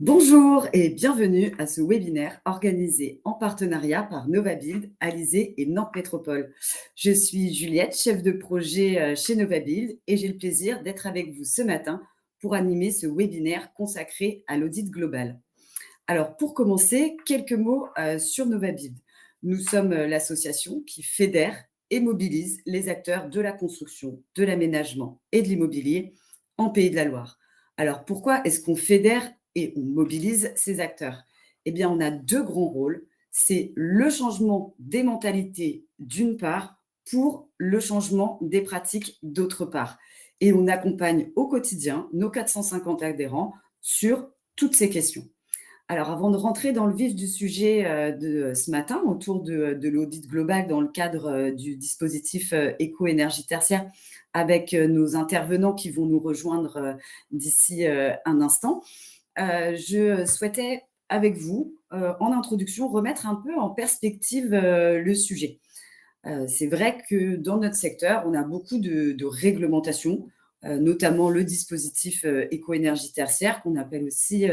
Bonjour et bienvenue à ce webinaire organisé en partenariat par Novabuild, Alizé et Nantes Métropole. Je suis Juliette, chef de projet chez Novabuild et j'ai le plaisir d'être avec vous ce matin pour animer ce webinaire consacré à l'audit global. Alors pour commencer, quelques mots sur Novabuild. Nous sommes l'association qui fédère et mobilise les acteurs de la construction, de l'aménagement et de l'immobilier en Pays de la Loire. Alors pourquoi est-ce qu'on fédère et on mobilise ces acteurs? Eh bien, on a deux grands rôles. C'est le changement des mentalités d'une part pour le changement des pratiques d'autre part. Et on accompagne au quotidien nos 450 adhérents sur toutes ces questions. Alors, avant de rentrer dans le vif du sujet de ce matin, autour de l'audit global dans le cadre du dispositif éco-énergie tertiaire, avec nos intervenants qui vont nous rejoindre d'ici un instant, je souhaitais, avec vous, en introduction, remettre un peu en perspective le sujet. C'est vrai que dans notre secteur, on a beaucoup de réglementations, notamment le dispositif éco-énergie tertiaire, qu'on appelle aussi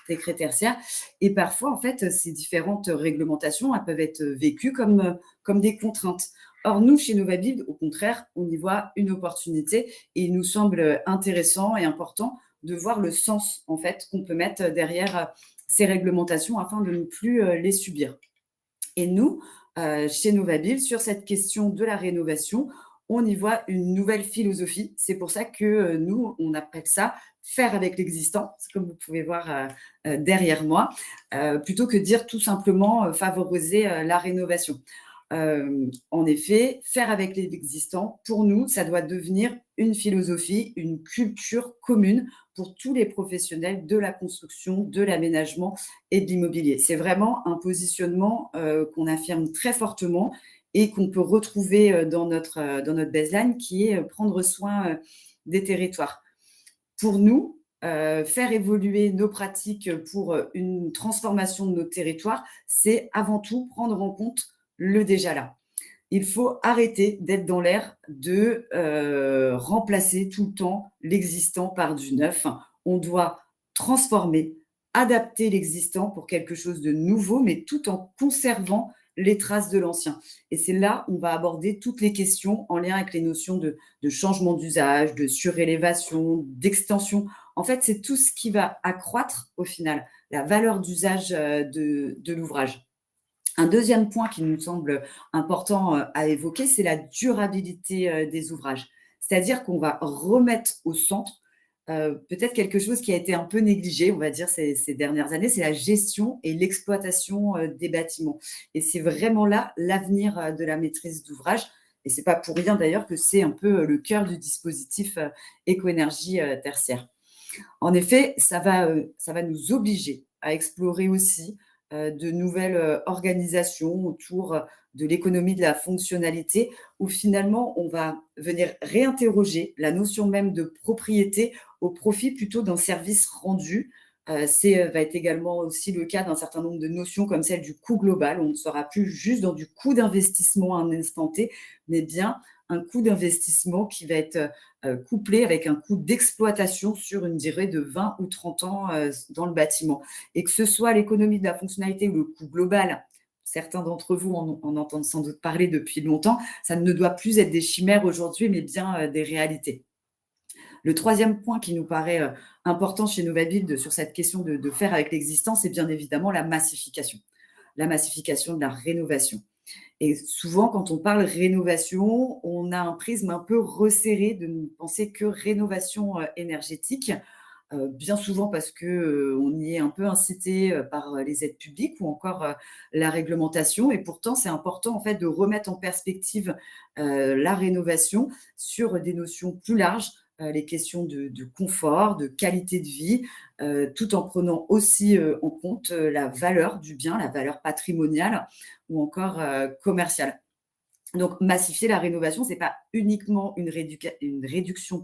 décret tertiaire. Et parfois, en fait, ces différentes réglementations, elles peuvent être vécues comme des contraintes. Or, nous, chez Novabuild, au contraire, on y voit une opportunité et il nous semble intéressant et important de voir le sens, en fait, qu'on peut mettre derrière ces réglementations afin de ne plus les subir. Et nous, chez Novabuild, sur cette question de la rénovation, on y voit une nouvelle philosophie. C'est pour ça que nous, on appelle ça faire avec l'existant, c'est comme vous pouvez voir derrière moi, plutôt que dire tout simplement favoriser la rénovation. En effet, faire avec l'existant, pour nous, ça doit devenir une philosophie, une culture commune pour tous les professionnels de la construction, de l'aménagement et de l'immobilier. C'est vraiment un positionnement qu'on affirme très fortement et qu'on peut retrouver dans notre baseline, qui est prendre soin des territoires. Pour nous, faire évoluer nos pratiques pour une transformation de nos territoires, c'est avant tout prendre en compte le déjà là. Il faut arrêter d'être dans l'air de remplacer tout le temps l'existant par du neuf. On doit transformer, adapter l'existant pour quelque chose de nouveau, mais tout en conservant les traces de l'ancien. Et c'est là où on va aborder toutes les questions en lien avec les notions de changement d'usage, de surélévation, d'extension. En fait, c'est tout ce qui va accroître, au final, la valeur d'usage de l'ouvrage. Un deuxième point qui nous semble important à évoquer, c'est la durabilité des ouvrages. C'est-à-dire qu'on va remettre au centre peut-être quelque chose qui a été un peu négligé, on va dire, ces dernières années, c'est la gestion et l'exploitation des bâtiments. Et c'est vraiment là l'avenir de la maîtrise d'ouvrage. Et ce n'est pas pour rien d'ailleurs que c'est un peu le cœur du dispositif éco-énergie tertiaire. En effet, ça va nous obliger à explorer aussi de nouvelles organisations autour de l'économie de la fonctionnalité, où finalement on va venir réinterroger la notion même de propriété au profit plutôt d'un service rendu. Va être également aussi le cas d'un certain nombre de notions comme celle du coût global. On ne sera plus juste dans du coût d'investissement à un instant T, mais bien un coût d'investissement qui va être couplé avec un coût d'exploitation sur une durée de 20 ou 30 ans dans le bâtiment. Et que ce soit l'économie de la fonctionnalité ou le coût global, certains d'entre vous en entendent sans doute parler depuis longtemps, ça ne doit plus être des chimères aujourd'hui, mais bien des réalités. Le troisième point qui nous paraît important chez Novabuild sur cette question de faire avec l'existant, c'est bien évidemment la massification de la rénovation. Et souvent, quand on parle rénovation, on a un prisme un peu resserré de ne penser que rénovation énergétique, bien souvent parce qu'on y est un peu incité par les aides publiques ou encore la réglementation. Et pourtant, c'est important en fait de remettre en perspective la rénovation sur des notions plus larges, les questions de confort, de qualité de vie, tout en prenant aussi en compte la valeur du bien, la valeur patrimoniale ou encore commerciale. Donc, massifier la rénovation, ce n'est pas uniquement une réduction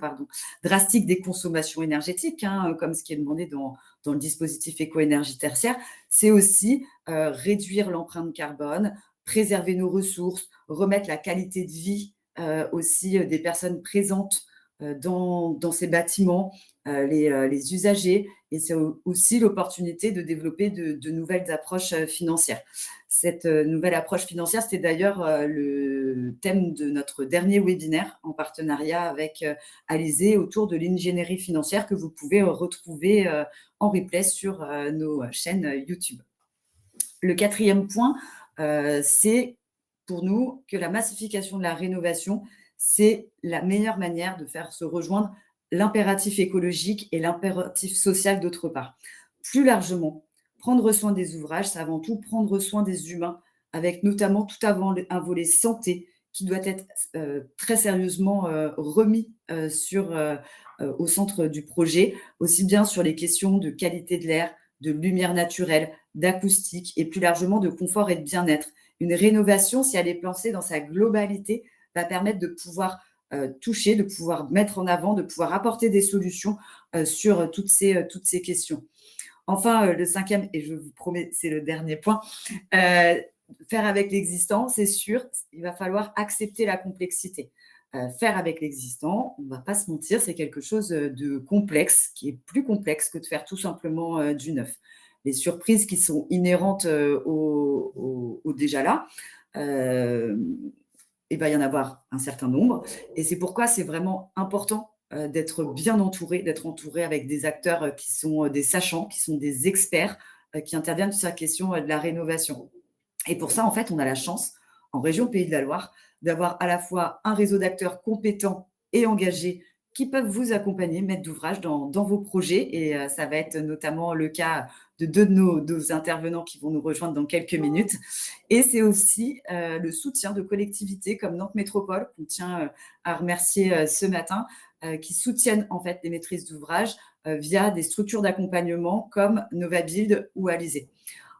drastique des consommations énergétiques, comme ce qui est demandé dans le dispositif éco-énergie tertiaire. C'est aussi réduire l'empreinte carbone, préserver nos ressources, remettre la qualité de vie aussi des personnes présentes dans ces bâtiments, les usagers, et c'est aussi l'opportunité de développer de nouvelles approches financières. Cette nouvelle approche financière, c'était d'ailleurs le thème de notre dernier webinaire en partenariat avec Alizé autour de l'ingénierie financière, que vous pouvez retrouver en replay sur nos chaînes YouTube. Le quatrième point, c'est pour nous que la massification de la rénovation, c'est la meilleure manière de faire se rejoindre l'impératif écologique et l'impératif social d'autre part. Plus largement, prendre soin des ouvrages, c'est avant tout prendre soin des humains, avec notamment tout avant un volet santé qui doit être très sérieusement remis au centre du projet, aussi bien sur les questions de qualité de l'air, de lumière naturelle, d'acoustique et plus largement de confort et de bien-être. Une rénovation, si elle est pensée dans sa globalité, va permettre de pouvoir toucher, de pouvoir mettre en avant, de pouvoir apporter des solutions sur toutes ces questions. Enfin, le cinquième, et je vous promets, c'est le dernier point, faire avec l'existant, c'est sûr, il va falloir accepter la complexité. Faire avec l'existant, on ne va pas se mentir, c'est quelque chose de complexe, qui est plus complexe que de faire tout simplement du neuf. Les surprises qui sont inhérentes au déjà là, il va y en avoir un certain nombre. Et c'est pourquoi c'est vraiment important d'être bien entouré, d'être entouré avec des acteurs qui sont des sachants, qui sont des experts, qui interviennent sur la question de la rénovation. Et pour ça, en fait, on a la chance, en région Pays de la Loire, d'avoir à la fois un réseau d'acteurs compétents et engagés qui peuvent vous accompagner, maître d'ouvrage, dans vos projets. Et ça va être notamment le cas de deux de nos intervenants qui vont nous rejoindre dans quelques minutes. Et c'est aussi le soutien de collectivités comme Nantes Métropole, qu'on tient à remercier ce matin, qui soutiennent en fait les maîtrises d'ouvrage via des structures d'accompagnement comme Novabuild ou Alizé.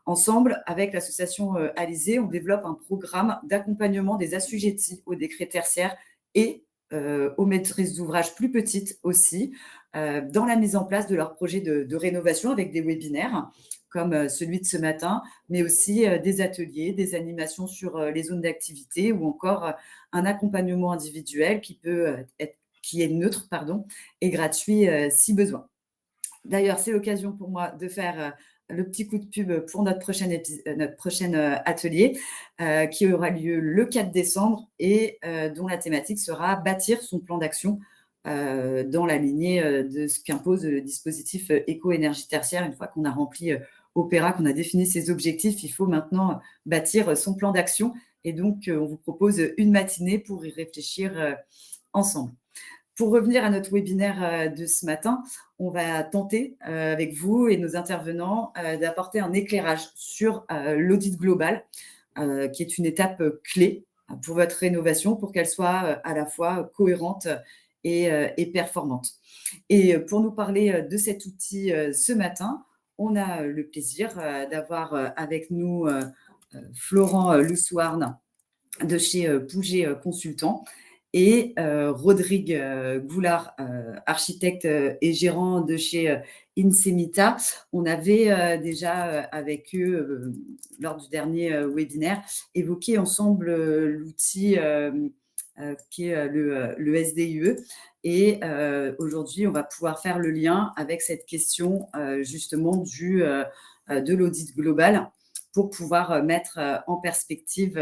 Ensemble, avec l'association Alizé, on développe un programme d'accompagnement des assujettis aux décrets tertiaires et aux maîtrises d'ouvrage plus petites aussi, dans la mise en place de leurs projets de rénovation avec des webinaires comme celui de ce matin, mais aussi des ateliers, des animations sur les zones d'activité ou encore un accompagnement individuel qui est neutre, et gratuit si besoin. D'ailleurs, c'est l'occasion pour moi de faire le petit coup de pub pour notre prochain atelier qui aura lieu le 4 décembre et dont la thématique sera bâtir son plan d'action dans la lignée de ce qu'impose le dispositif éco-énergie tertiaire. Une fois qu'on a rempli Opéra, qu'on a défini ses objectifs, il faut maintenant bâtir son plan d'action. Et donc, on vous propose une matinée pour y réfléchir ensemble. Pour revenir à notre webinaire de ce matin, on va tenter avec vous et nos intervenants d'apporter un éclairage sur l'audit global, qui est une étape clé pour votre rénovation, pour qu'elle soit à la fois cohérente et performante. Et pour nous parler de cet outil ce matin, on a le plaisir d'avoir avec nous Florent Loussouarn de chez Pouget Consultant et Rodrigue Goulard, architecte et gérant de chez Insemita. On avait déjà avec eux, lors du dernier webinaire, évoqué ensemble l'outil qui est le SDIE. Et aujourd'hui, on va pouvoir faire le lien avec cette question justement de l'audit global pour pouvoir mettre en perspective.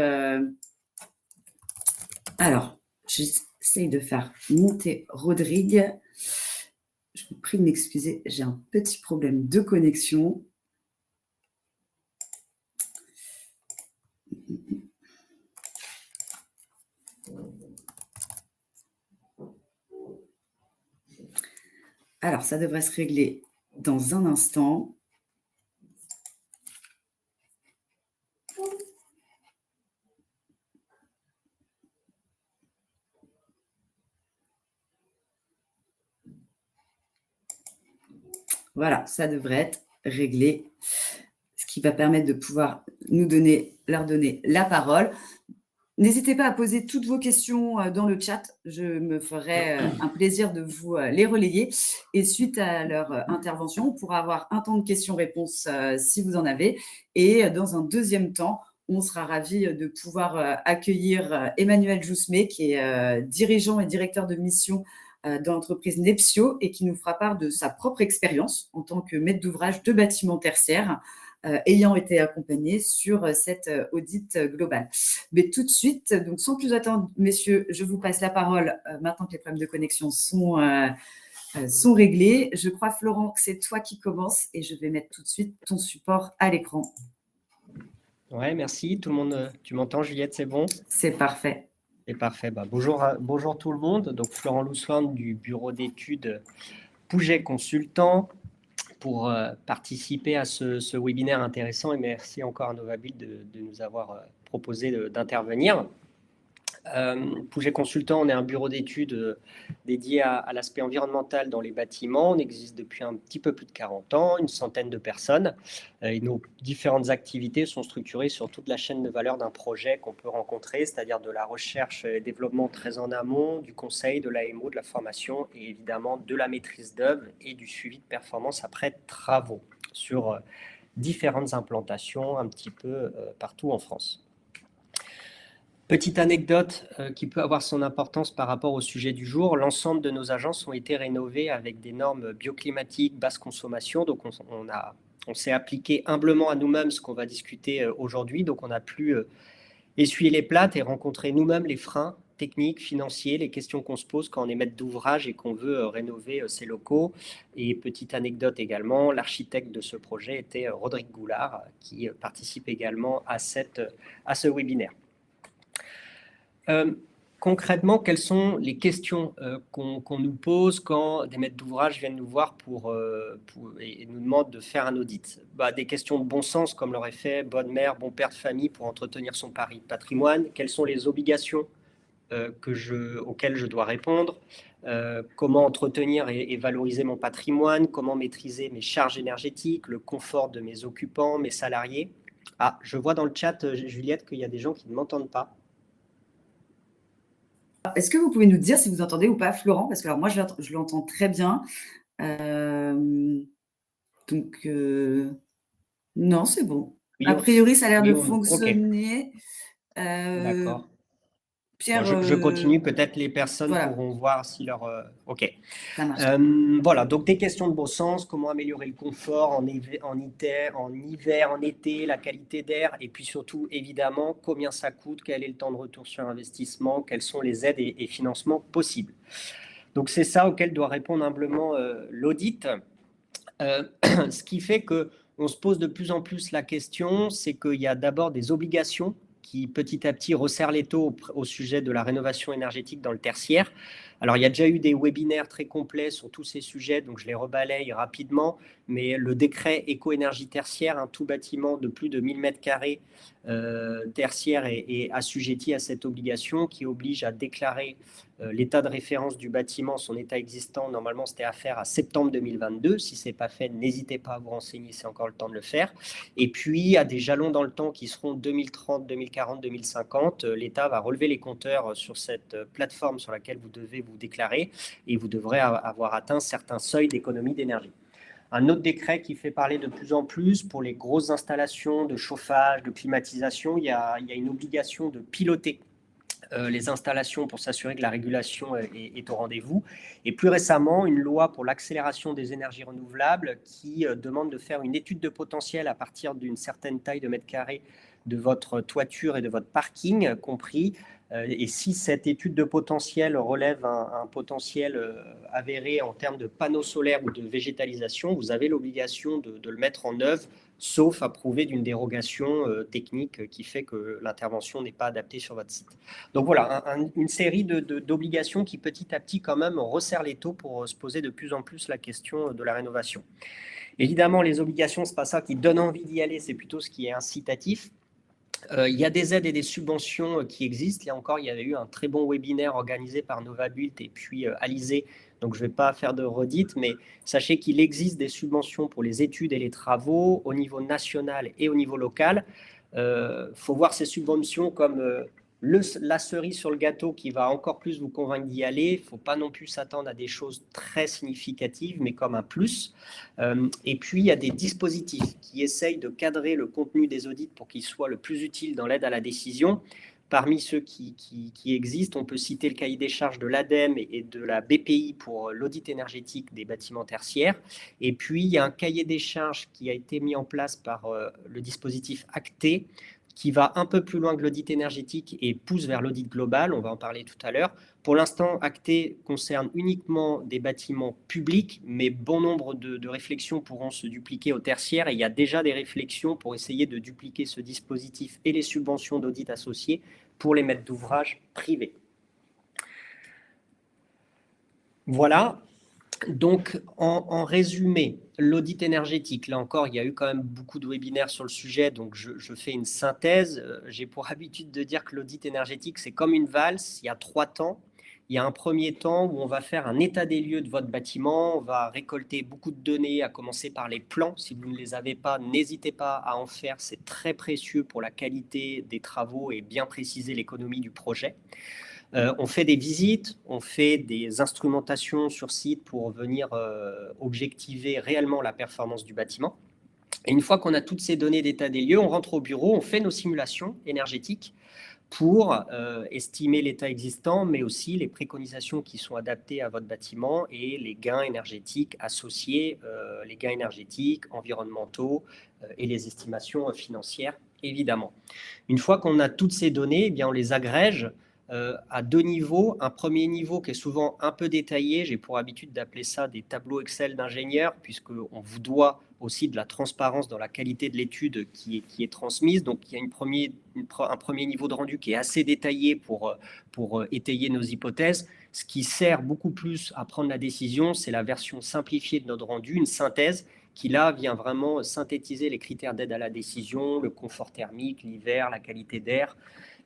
Alors, j'essaye de faire monter Rodrigue. Je vous prie de m'excuser, j'ai un petit problème de connexion. Alors, ça devrait se régler dans un instant. Voilà, ça devrait être réglé, ce qui va permettre de pouvoir leur donner la parole. N'hésitez pas à poser toutes vos questions dans le chat. Je me ferai un plaisir de vous les relayer. Et suite à leur intervention, on pourra avoir un temps de questions-réponses si vous en avez. Et dans un deuxième temps, on sera ravis de pouvoir accueillir Emmanuel Jousmet, qui est dirigeant et directeur de mission dans l'entreprise Nepsio et qui nous fera part de sa propre expérience en tant que maître d'ouvrage de bâtiments tertiaires, ayant été accompagné sur cette audit globale. Mais tout de suite, donc sans plus attendre, messieurs, je vous passe la parole maintenant que les problèmes de connexion sont réglés. Je crois, Florent, que c'est toi qui commences et je vais mettre tout de suite ton support à l'écran. Ouais, merci. Tout le monde, tu m'entends, Juliette, c'est bon? C'est parfait. C'est parfait. Bonjour tout le monde. Donc, Florent Lousselin du bureau d'études Pouget Consultant pour participer à ce webinaire intéressant et merci encore à Novabuild de nous avoir proposé d'intervenir. Pouget Consultant, on est un bureau d'études dédié à l'aspect environnemental dans les bâtiments. On existe depuis un petit peu plus de 40 ans, une centaine de personnes. Et nos différentes activités sont structurées sur toute la chaîne de valeur d'un projet qu'on peut rencontrer, c'est-à-dire de la recherche et développement très en amont, du conseil, de l'AMO, de la formation et évidemment de la maîtrise d'œuvre et du suivi de performance après travaux sur différentes implantations un petit peu partout en France. Petite anecdote qui peut avoir son importance par rapport au sujet du jour, l'ensemble de nos agences ont été rénovées avec des normes bioclimatiques, basse consommation, donc on s'est appliqué humblement à nous-mêmes ce qu'on va discuter aujourd'hui, donc on a pu essuyer les plates et rencontrer nous-mêmes les freins techniques, financiers, les questions qu'on se pose quand on est maître d'ouvrage et qu'on veut rénover ses locaux. Et petite anecdote également, l'architecte de ce projet était Rodrigue Goulard qui participe également à ce webinaire. Concrètement, quelles sont les questions qu'on nous pose quand des maîtres d'ouvrage viennent nous voir et nous demandent de faire un audit? Des questions de bon sens, comme l'aurait fait bonne mère, bon père de famille pour entretenir son patrimoine. Quelles sont les obligations auxquelles je dois répondre? Comment entretenir et valoriser mon patrimoine? Comment maîtriser mes charges énergétiques, le confort de mes occupants, mes salariés? Ah, je vois dans le chat, Juliette, qu'il y a des gens qui ne m'entendent pas. Est-ce que vous pouvez nous dire si vous entendez ou pas Florent? Parce que alors moi, je l'entends très bien. Donc, non, c'est bon. Oui, A priori, ça a l'air de ok. fonctionner. D'accord. Pierre, Je continue, peut-être les personnes voilà, pourront voir si leur... Ok. ça marche. Voilà, donc des questions de bon sens, comment améliorer le confort en hiver, en été, la qualité d'air, et puis surtout, évidemment, combien ça coûte, quel est le temps de retour sur investissement, quelles sont les aides et financements possibles. Donc c'est ça auquel doit répondre humblement l'audit. Ce qui fait qu'on se pose de plus en plus la question, c'est qu'il y a d'abord des obligations qui petit à petit resserrent les taux au sujet de la rénovation énergétique dans le tertiaire. Alors, il y a déjà eu des webinaires très complets sur tous ces sujets, donc je les rebalaye rapidement, mais le décret éco-énergie tertiaire, un tout bâtiment de plus de 1000 m² tertiaire est assujetti à cette obligation qui oblige à déclarer l'état de référence du bâtiment, son état existant. Normalement, c'était à faire à septembre 2022. Si ce n'est pas fait, n'hésitez pas à vous renseigner, c'est encore le temps de le faire. Et puis, il y a des jalons dans le temps qui seront 2030, 2040, 2050. L'État va relever les compteurs sur cette plateforme sur laquelle vous devez vous déclarer et vous devrez avoir atteint certains seuils d'économie d'énergie. Un autre décret qui fait parler de plus en plus pour les grosses installations de chauffage, de climatisation, il y a une obligation de piloter les installations pour s'assurer que la régulation est au rendez-vous. Et plus récemment, une loi pour l'accélération des énergies renouvelables qui demande de faire une étude de potentiel à partir d'une certaine taille de mètres carrés de votre toiture et de votre parking compris. Et si cette étude de potentiel relève un potentiel avéré en termes de panneaux solaires ou de végétalisation, vous avez l'obligation de le mettre en œuvre, sauf approuvé d'une dérogation technique qui fait que l'intervention n'est pas adaptée sur votre site. Donc voilà, une série d'obligations qui petit à petit quand même resserrent les taux pour se poser de plus en plus la question de la rénovation. Évidemment, les obligations, ce n'est pas ça qui donne envie d'y aller, c'est plutôt ce qui est incitatif. Il y a des aides et des subventions qui existent. Là encore, il y avait eu un très bon webinaire organisé par Novabuild et puis Alizé. Donc, je ne vais pas faire de redite, mais sachez qu'il existe des subventions pour les études et les travaux au niveau national et au niveau local. Faut voir ces subventions comme la cerise sur le gâteau qui va encore plus vous convaincre d'y aller. Il ne faut pas non plus s'attendre à des choses très significatives, mais comme un plus. Et puis, il y a des dispositifs qui essayent de cadrer le contenu des audits pour qu'il soit le plus utile dans l'aide à la décision. Parmi ceux qui existent, on peut citer le cahier des charges de l'ADEME et de la BPI pour l'audit énergétique des bâtiments tertiaires. Et puis, il y a un cahier des charges qui a été mis en place par le dispositif ACTE, qui va un peu plus loin que l'audit énergétique et pousse vers l'audit global. On va en parler tout à l'heure. Pour l'instant, ACTE concerne uniquement des bâtiments publics, mais bon nombre de réflexions pourront se dupliquer au tertiaire. Et il y a déjà des réflexions pour essayer de dupliquer ce dispositif et les subventions d'audit associées pour les maîtres d'ouvrage privés. Voilà. Donc, en résumé, l'audit énergétique, là encore, il y a eu quand même beaucoup de webinaires sur le sujet, donc je fais une synthèse. J'ai pour habitude de dire que l'audit énergétique, c'est comme une valse, il y a 3 temps. Il y a un premier temps où on va faire un état des lieux de votre bâtiment, on va récolter beaucoup de données, à commencer par les plans. Si vous ne les avez pas, n'hésitez pas à en faire, c'est très précieux pour la qualité des travaux et bien préciser l'économie du projet. On fait des visites, on fait des instrumentations sur site pour venir objectiver réellement la performance du bâtiment. Et une fois qu'on a toutes ces données d'état des lieux, on rentre au bureau, on fait nos simulations énergétiques pour estimer l'état existant, mais aussi les préconisations qui sont adaptées à votre bâtiment et les gains énergétiques associés, les gains énergétiques, environnementaux et les estimations financières, évidemment. Une fois qu'on a toutes ces données, eh bien, on les agrège à 2 niveaux. Un premier niveau qui est souvent un peu détaillé, j'ai pour habitude d'appeler ça des tableaux Excel d'ingénieurs, puisqu'on vous doit aussi de la transparence dans la qualité de l'étude qui est transmise. Donc, il y a un premier niveau de rendu qui est assez détaillé pour étayer nos hypothèses. Ce qui sert beaucoup plus à prendre la décision, c'est la version simplifiée de notre rendu, une synthèse qui là vient vraiment synthétiser les critères d'aide à la décision, le confort thermique, l'hiver, la qualité d'air,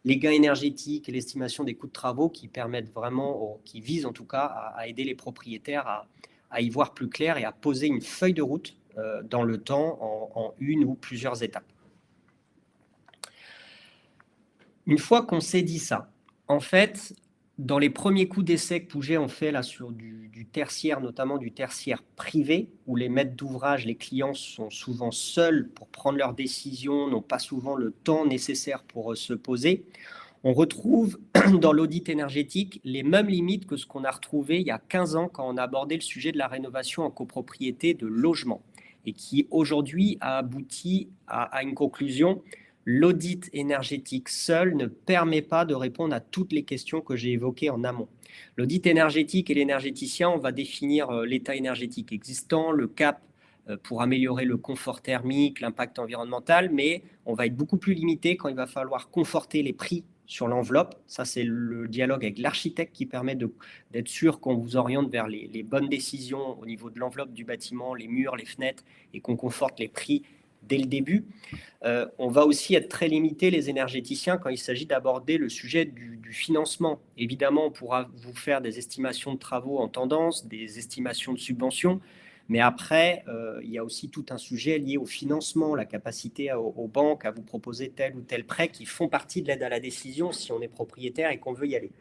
les gains énergétiques et l'estimation des coûts de travaux qui permettent vraiment, qui visent en tout cas à aider les propriétaires à y voir plus clair et à poser une feuille de route dans le temps en une ou plusieurs étapes. Une fois qu'on s'est dit ça, en fait, dans les premiers coups d'essai que Pouget ont fait là sur du tertiaire, notamment du tertiaire privé, où les maîtres d'ouvrage, les clients sont souvent seuls pour prendre leurs décisions, n'ont pas souvent le temps nécessaire pour se poser, on retrouve dans l'audit énergétique les mêmes limites que ce qu'on a retrouvé il y a 15 ans quand on a abordé le sujet de la rénovation en copropriété de logement et qui aujourd'hui a abouti à une conclusion. L'audit énergétique seul ne permet pas de répondre à toutes les questions que j'ai évoquées en amont. L'audit énergétique et l'énergéticien, on va définir l'état énergétique existant, le cap pour améliorer le confort thermique, l'impact environnemental, mais on va être beaucoup plus limité quand il va falloir conforter les prix sur l'enveloppe. Ça, c'est le dialogue avec l'architecte qui permet d'être sûr qu'on vous oriente vers les bonnes décisions au niveau de l'enveloppe du bâtiment, les murs, les fenêtres, et qu'on conforte les prix dès le début. On va aussi être très limité, les énergéticiens, quand il s'agit d'aborder le sujet du financement. Évidemment, on pourra vous faire des estimations de travaux en tendance, des estimations de subventions, mais après, il y a aussi tout un sujet lié au financement, la capacité aux banques à vous proposer tel ou tel prêt qui font partie de l'aide à la décision si on est propriétaire et qu'on veut y aller.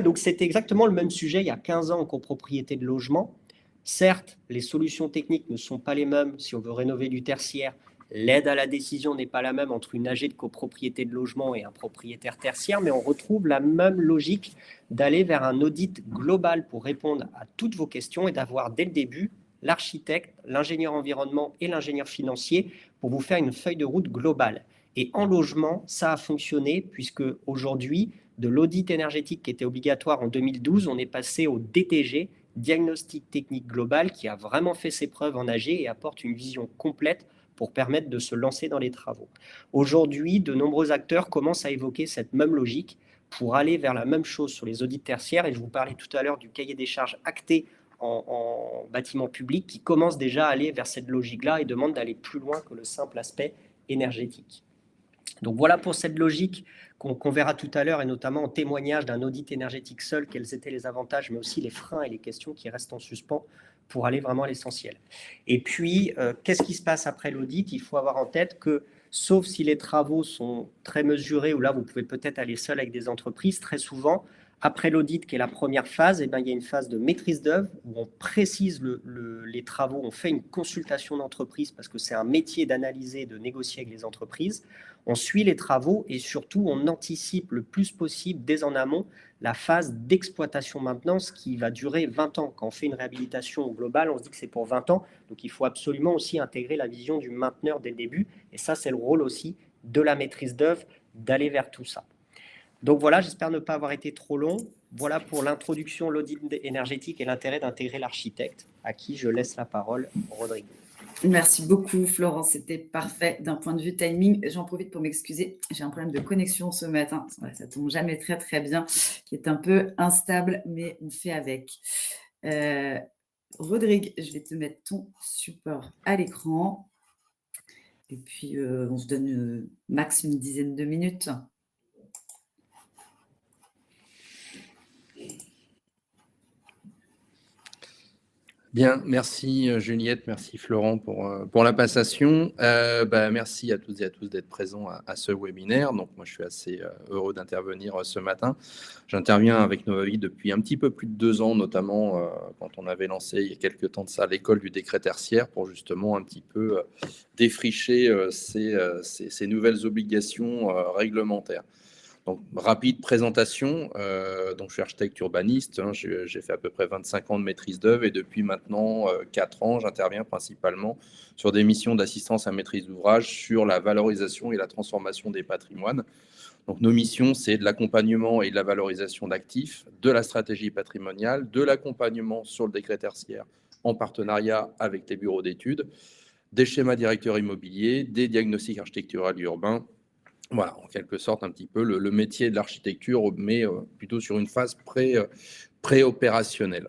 Donc, c'était exactement le même sujet il y a 15 ans en copropriété de logement. Certes, les solutions techniques ne sont pas les mêmes si on veut rénover du tertiaire. L'aide à la décision n'est pas la même entre une AG de copropriété de logement et un propriétaire tertiaire, mais on retrouve la même logique d'aller vers un audit global pour répondre à toutes vos questions et d'avoir dès le début l'architecte, l'ingénieur environnement et l'ingénieur financier pour vous faire une feuille de route globale. Et en logement, ça a fonctionné puisque aujourd'hui, de l'audit énergétique qui était obligatoire en 2012, on est passé au DTG, diagnostic technique global, qui a vraiment fait ses preuves en AG et apporte une vision complète pour permettre de se lancer dans les travaux. Aujourd'hui, de nombreux acteurs commencent à évoquer cette même logique pour aller vers la même chose sur les audits tertiaires. Et je vous parlais tout à l'heure du cahier des charges acté en bâtiment public qui commence déjà à aller vers cette logique-là et demande d'aller plus loin que le simple aspect énergétique. Donc voilà pour cette logique qu'on verra tout à l'heure et notamment en témoignage d'un audit énergétique seul, quels étaient les avantages, mais aussi les freins et les questions qui restent en suspens pour aller vraiment à l'essentiel. Et puis, qu'est-ce qui se passe après l'audit? Il faut avoir en tête que, sauf si les travaux sont très mesurés, ou là, vous pouvez peut-être aller seul avec des entreprises, très souvent, Après l'audit, qui est la première phase, eh ben, il y a une phase de maîtrise d'œuvre où on précise les travaux, on fait une consultation d'entreprise parce que c'est un métier d'analyser et de négocier avec les entreprises. On suit les travaux et surtout, on anticipe le plus possible dès en amont la phase d'exploitation-maintenance qui va durer 20 ans. Quand on fait une réhabilitation globale, on se dit que c'est pour 20 ans. Donc, il faut absolument aussi intégrer la vision du mainteneur dès le début. Et ça, c'est le rôle aussi de la maîtrise d'œuvre, d'aller vers tout ça. Donc voilà, j'espère ne pas avoir été trop long. Voilà pour l'introduction, l'audit énergétique et l'intérêt d'intégrer l'architecte, à qui je laisse la parole, Rodrigo. Merci beaucoup, Florent. C'était parfait d'un point de vue timing. J'en profite pour m'excuser. J'ai un problème de connexion ce matin. Ça tombe jamais très, très bien, qui est un peu instable, mais on fait avec. Rodrigue, je vais te mettre ton support à l'écran. Et puis, on se donne max une dizaine de minutes. Bien, merci Juliette, merci Florent pour la passation. Merci à toutes et à tous d'être présents à ce webinaire. Donc moi je suis assez heureux d'intervenir ce matin. J'interviens avec Novaville depuis un petit peu plus de 2 ans, notamment quand on avait lancé il y a quelques temps de ça l'école du décret tertiaire pour justement un petit peu défricher ces nouvelles obligations réglementaires. Donc, rapide présentation. Donc, je suis architecte urbaniste. J'ai fait à peu près 25 ans de maîtrise d'œuvre et depuis maintenant 4 ans, j'interviens principalement sur des missions d'assistance à maîtrise d'ouvrage sur la valorisation et la transformation des patrimoines. Donc, nos missions, c'est de l'accompagnement et de la valorisation d'actifs, de la stratégie patrimoniale, de l'accompagnement sur le décret tertiaire en partenariat avec les bureaux d'études, des schémas directeurs immobiliers, des diagnostics architecturaux et urbains. Voilà, en quelque sorte, un petit peu le métier de l'architecture, mais plutôt sur une phase pré-opérationnelle.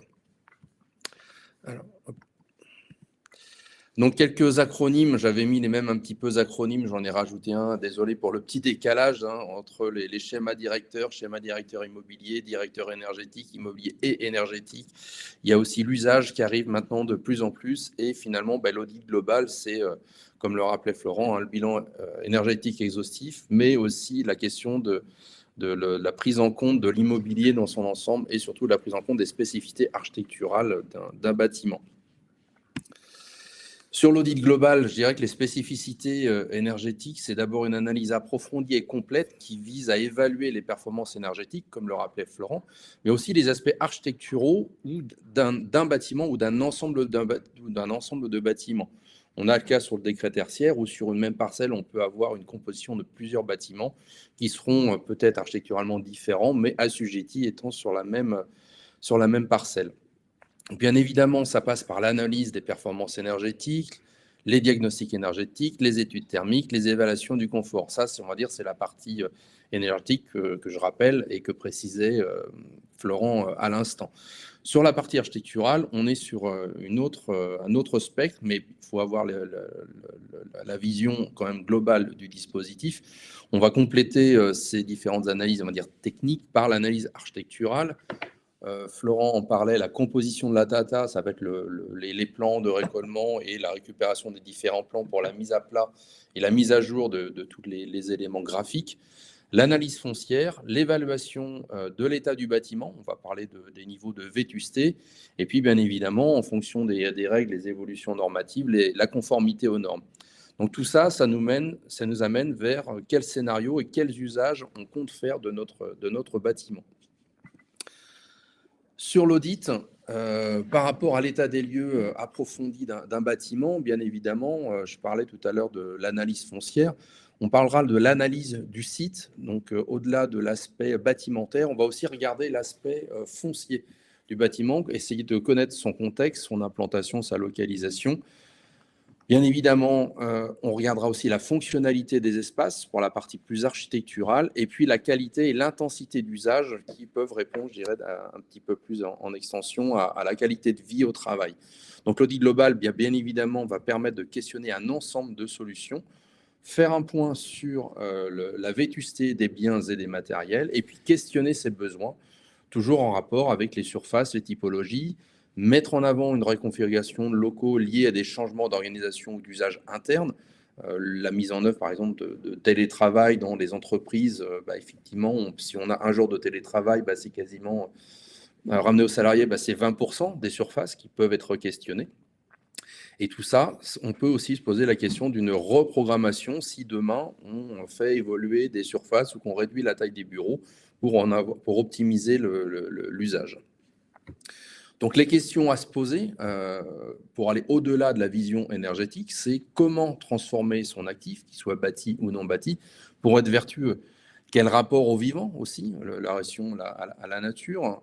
Donc, quelques acronymes, j'avais mis les mêmes un petit peu acronymes, j'en ai rajouté un, désolé pour le petit décalage entre les schémas directeurs immobilier, directeur énergétique, immobilier et énergétique. Il y a aussi l'usage qui arrive maintenant de plus en plus et finalement, l'audit global, c'est, comme le rappelait Florent, le bilan énergétique exhaustif, mais aussi la question de la prise en compte de l'immobilier dans son ensemble et surtout la prise en compte des spécificités architecturales d'un bâtiment. Sur l'audit global, je dirais que les spécificités énergétiques, c'est d'abord une analyse approfondie et complète qui vise à évaluer les performances énergétiques, comme le rappelait Florent, mais aussi les aspects architecturaux d'un bâtiment ou d'un ensemble de bâtiments. On a le cas sur le décret tertiaire où sur une même parcelle, on peut avoir une composition de plusieurs bâtiments qui seront peut-être architecturalement différents, mais assujettis étant sur la même parcelle. Bien évidemment, ça passe par l'analyse des performances énergétiques, les diagnostics énergétiques, les études thermiques, les évaluations du confort. Ça, on va dire, c'est la partie énergétique que je rappelle et que précisait Florent à l'instant. Sur la partie architecturale, on est sur un autre spectre, mais il faut avoir la vision quand même globale du dispositif. On va compléter ces différentes analyses, on va dire techniques, par l'analyse architecturale. Florent en parlait, la composition de la data, ça va être les plans de récollement et la récupération des différents plans pour la mise à plat et la mise à jour de tous les éléments graphiques. L'analyse foncière, l'évaluation de l'état du bâtiment, on va parler des niveaux de vétusté, et puis bien évidemment, en fonction des règles, les évolutions normatives, la conformité aux normes. Donc tout ça, ça nous amène vers quel scénario et quels usages on compte faire de notre bâtiment. Sur l'audit, par rapport à l'état des lieux approfondi d'un bâtiment, bien évidemment, je parlais tout à l'heure de l'analyse foncière. On parlera de l'analyse du site. Donc, au-delà de l'aspect bâtimentaire, on va aussi regarder l'aspect foncier du bâtiment, essayer de connaître son contexte, son implantation, sa localisation. Bien évidemment, on regardera aussi la fonctionnalité des espaces pour la partie plus architecturale et puis la qualité et l'intensité d'usage qui peuvent répondre, je dirais, un petit peu plus en extension à la qualité de vie au travail. Donc l'audit global, bien évidemment, va permettre de questionner un ensemble de solutions, faire un point sur la vétusté des biens et des matériels et puis questionner ses besoins, toujours en rapport avec les surfaces, les typologies, mettre en avant une reconfiguration de locaux liés à des changements d'organisation ou d'usage interne, La mise en œuvre, par exemple, de télétravail dans les entreprises, effectivement, si on a un jour de télétravail, c'est quasiment ramené aux salariés, c'est 20% des surfaces qui peuvent être questionnées. Et tout ça, on peut aussi se poser la question d'une reprogrammation si demain on fait évoluer des surfaces ou qu'on réduit la taille des bureaux pour optimiser l'usage. Donc les questions à se poser pour aller au-delà de la vision énergétique, c'est comment transformer son actif, qu'il soit bâti ou non bâti, pour être vertueux. Quel rapport au vivant aussi, la relation à la nature,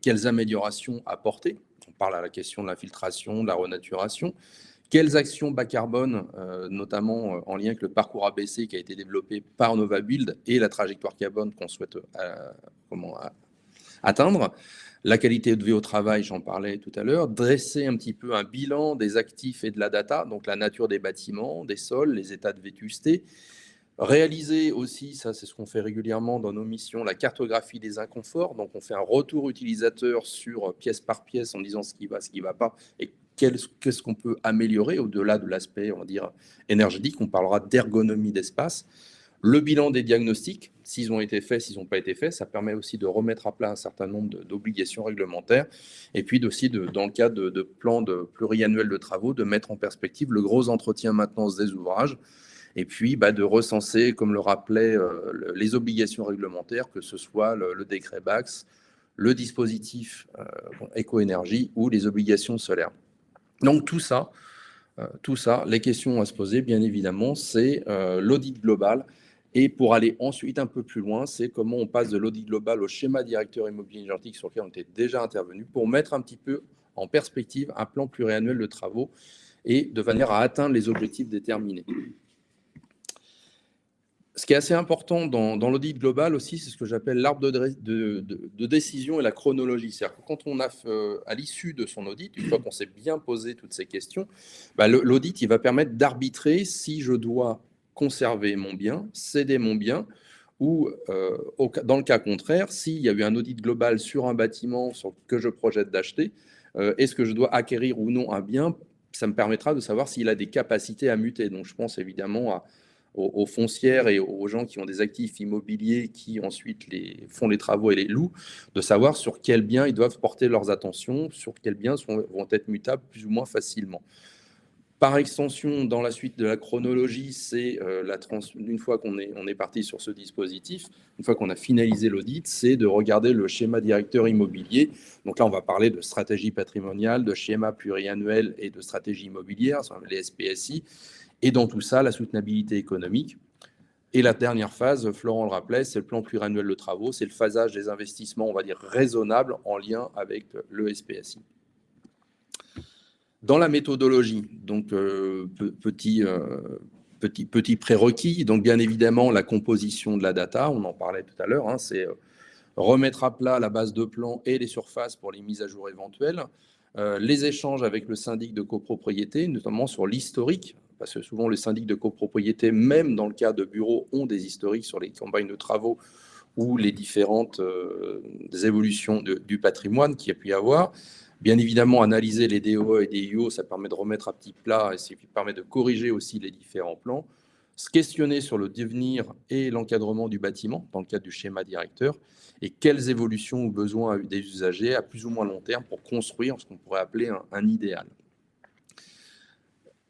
quelles améliorations apporter. On parle à la question de l'infiltration, de la renaturation. Quelles actions bas carbone, notamment en lien avec le parcours ABC qui a été développé par NovaBuild et la trajectoire carbone qu'on souhaite atteindre. La qualité de vie au travail, j'en parlais tout à l'heure. Dresser un petit peu un bilan des actifs et de la data, donc la nature des bâtiments, des sols, les états de vétusté. Réaliser aussi, ça c'est ce qu'on fait régulièrement dans nos missions, la cartographie des inconforts. Donc on fait un retour utilisateur sur pièce par pièce en disant ce qui va pas et qu'est-ce qu'on peut améliorer au-delà de l'aspect, on va dire, énergétique. On parlera d'ergonomie d'espace. Le bilan des diagnostics, s'ils ont été faits, s'ils n'ont pas été faits, ça permet aussi de remettre à plat un certain nombre d'obligations réglementaires et puis aussi, dans le cadre de plans pluriannuels de travaux, de mettre en perspective le gros entretien maintenance des ouvrages et puis de recenser, comme le rappelait, les obligations réglementaires, que ce soit le décret BAX, le dispositif éco-énergie ou les obligations solaires. Donc tout ça, les questions à se poser, bien évidemment, c'est l'audit global. Et pour aller ensuite un peu plus loin, c'est comment on passe de l'audit global au schéma directeur immobilier énergétique sur lequel on était déjà intervenu pour mettre un petit peu en perspective un plan pluriannuel de travaux et de manière à atteindre les objectifs déterminés. Ce qui est assez important dans l'audit global aussi, c'est ce que j'appelle l'arbre de décision et la chronologie. C'est-à-dire que quand on a, à l'issue de son audit, une fois qu'on s'est bien posé toutes ces questions, l'audit il va permettre d'arbitrer si je dois conserver mon bien, céder mon bien, ou dans le cas contraire, s'il y a eu un audit global sur un bâtiment que je projette d'acheter, est-ce que je dois acquérir ou non un bien? Ça me permettra de savoir s'il a des capacités à muter. Donc je pense évidemment aux foncières et aux gens qui ont des actifs immobiliers qui ensuite font les travaux et les louent, de savoir sur quels biens ils doivent porter leurs attentions, sur quels biens vont être mutables plus ou moins facilement. Par extension, dans la suite de la chronologie, c'est une fois qu'on est parti sur ce dispositif, une fois qu'on a finalisé l'audit, c'est de regarder le schéma directeur immobilier. Donc là, on va parler de stratégie patrimoniale, de schéma pluriannuel et de stratégie immobilière, les SPSI. Et dans tout ça, la soutenabilité économique. Et la dernière phase, Florent le rappelait, c'est le plan pluriannuel de travaux, c'est le phasage des investissements, on va dire, raisonnables en lien avec le SPSI. Dans la méthodologie, donc petit prérequis, donc bien évidemment la composition de la data, on en parlait tout à l'heure, c'est remettre à plat la base de plan et les surfaces pour les mises à jour éventuelles, les échanges avec le syndic de copropriété, notamment sur l'historique, parce que souvent les syndics de copropriété, même dans le cas de bureaux, ont des historiques sur les campagnes de travaux ou les différentes des évolutions du patrimoine qu'il y a pu y avoir. Bien évidemment, analyser les DOE et des IO, ça permet de remettre à petit plat et ça permet de corriger aussi les différents plans. Se questionner sur le devenir et l'encadrement du bâtiment dans le cadre du schéma directeur et quelles évolutions ou besoins des usagers à plus ou moins long terme pour construire ce qu'on pourrait appeler un idéal.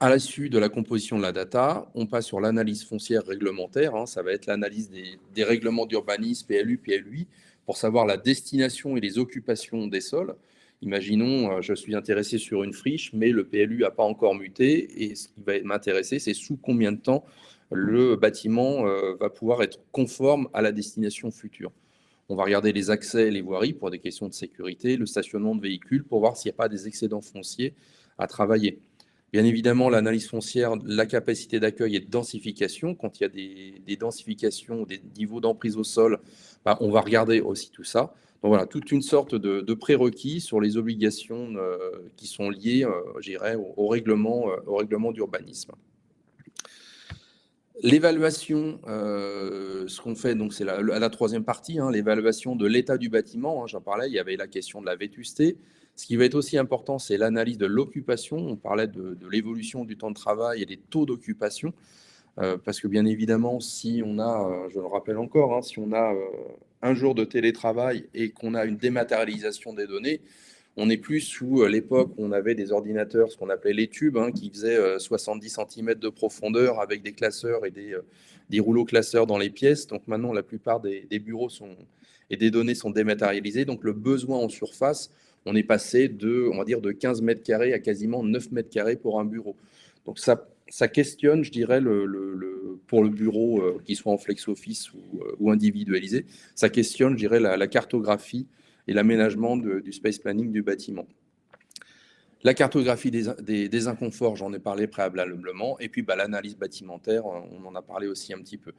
À l'issue de la composition de la data, on passe sur l'analyse foncière réglementaire. Ça va être l'analyse des règlements d'urbanisme, PLU, PLUI, pour savoir la destination et les occupations des sols. Imaginons, je suis intéressé sur une friche, mais le PLU n'a pas encore muté. Et ce qui va m'intéresser, c'est sous combien de temps le bâtiment va pouvoir être conforme à la destination future. On va regarder les accès et les voiries pour des questions de sécurité, le stationnement de véhicules pour voir s'il n'y a pas des excédents fonciers à travailler. Bien évidemment, l'analyse foncière, la capacité d'accueil et de densification. Quand il y a des densifications, des niveaux d'emprise au sol, on va regarder aussi tout ça. Donc voilà, toute une sorte de prérequis sur les obligations qui sont liées, je dirais, au règlement d'urbanisme. L'évaluation, ce qu'on fait, donc c'est la troisième partie, l'évaluation de l'état du bâtiment. J'en parlais, il y avait la question de la vétusté, Ce qui va être aussi important, c'est l'analyse de l'occupation. On parlait de l'évolution du temps de travail et des taux d'occupation. Parce que bien évidemment, si on a, je le rappelle encore, hein, si on a un jour de télétravail et qu'on a une dématérialisation des données, on n'est plus sous l'époque où on avait des ordinateurs, ce qu'on appelait les tubes, hein, qui faisaient 70 cm de profondeur avec des classeurs et des rouleaux classeurs dans les pièces. Donc maintenant, la plupart des bureaux et des données sont dématérialisées. Donc le besoin en surface, on est passé on va dire, de 15 mètres carrés à quasiment 9 mètres carrés pour un bureau. Donc ça questionne, je dirais, pour le bureau, qu'il soit en flex office ou individualisé, ça questionne, je dirais, la cartographie et l'aménagement du space planning du bâtiment. La cartographie des inconforts, j'en ai parlé préalablement, et puis l'analyse bâtimentaire, on en a parlé aussi un petit peu.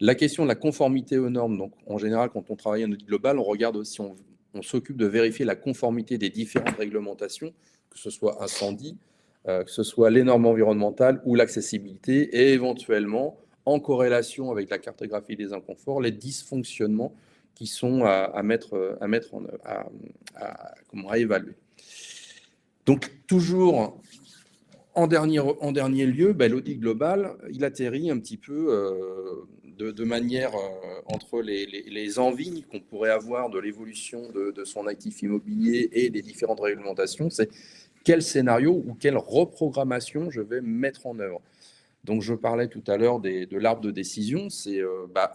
La question de la conformité aux normes, donc en général, quand on travaille en audit global, on regarde aussi, on s'occupe de vérifier la conformité des différentes réglementations, que ce soit incendie, que ce soit les normes environnementales ou l'accessibilité, et éventuellement, en corrélation avec la cartographie des inconforts, les dysfonctionnements qui sont à évaluer. Donc, toujours en dernier lieu, l'audit global, il atterrit un petit peu de manière entre les envies qu'on pourrait avoir de l'évolution de son actif immobilier et les différentes réglementations, c'est quel scénario ou quelle reprogrammation je vais mettre en œuvre. Donc, je parlais tout à l'heure de l'arbre de décision, c'est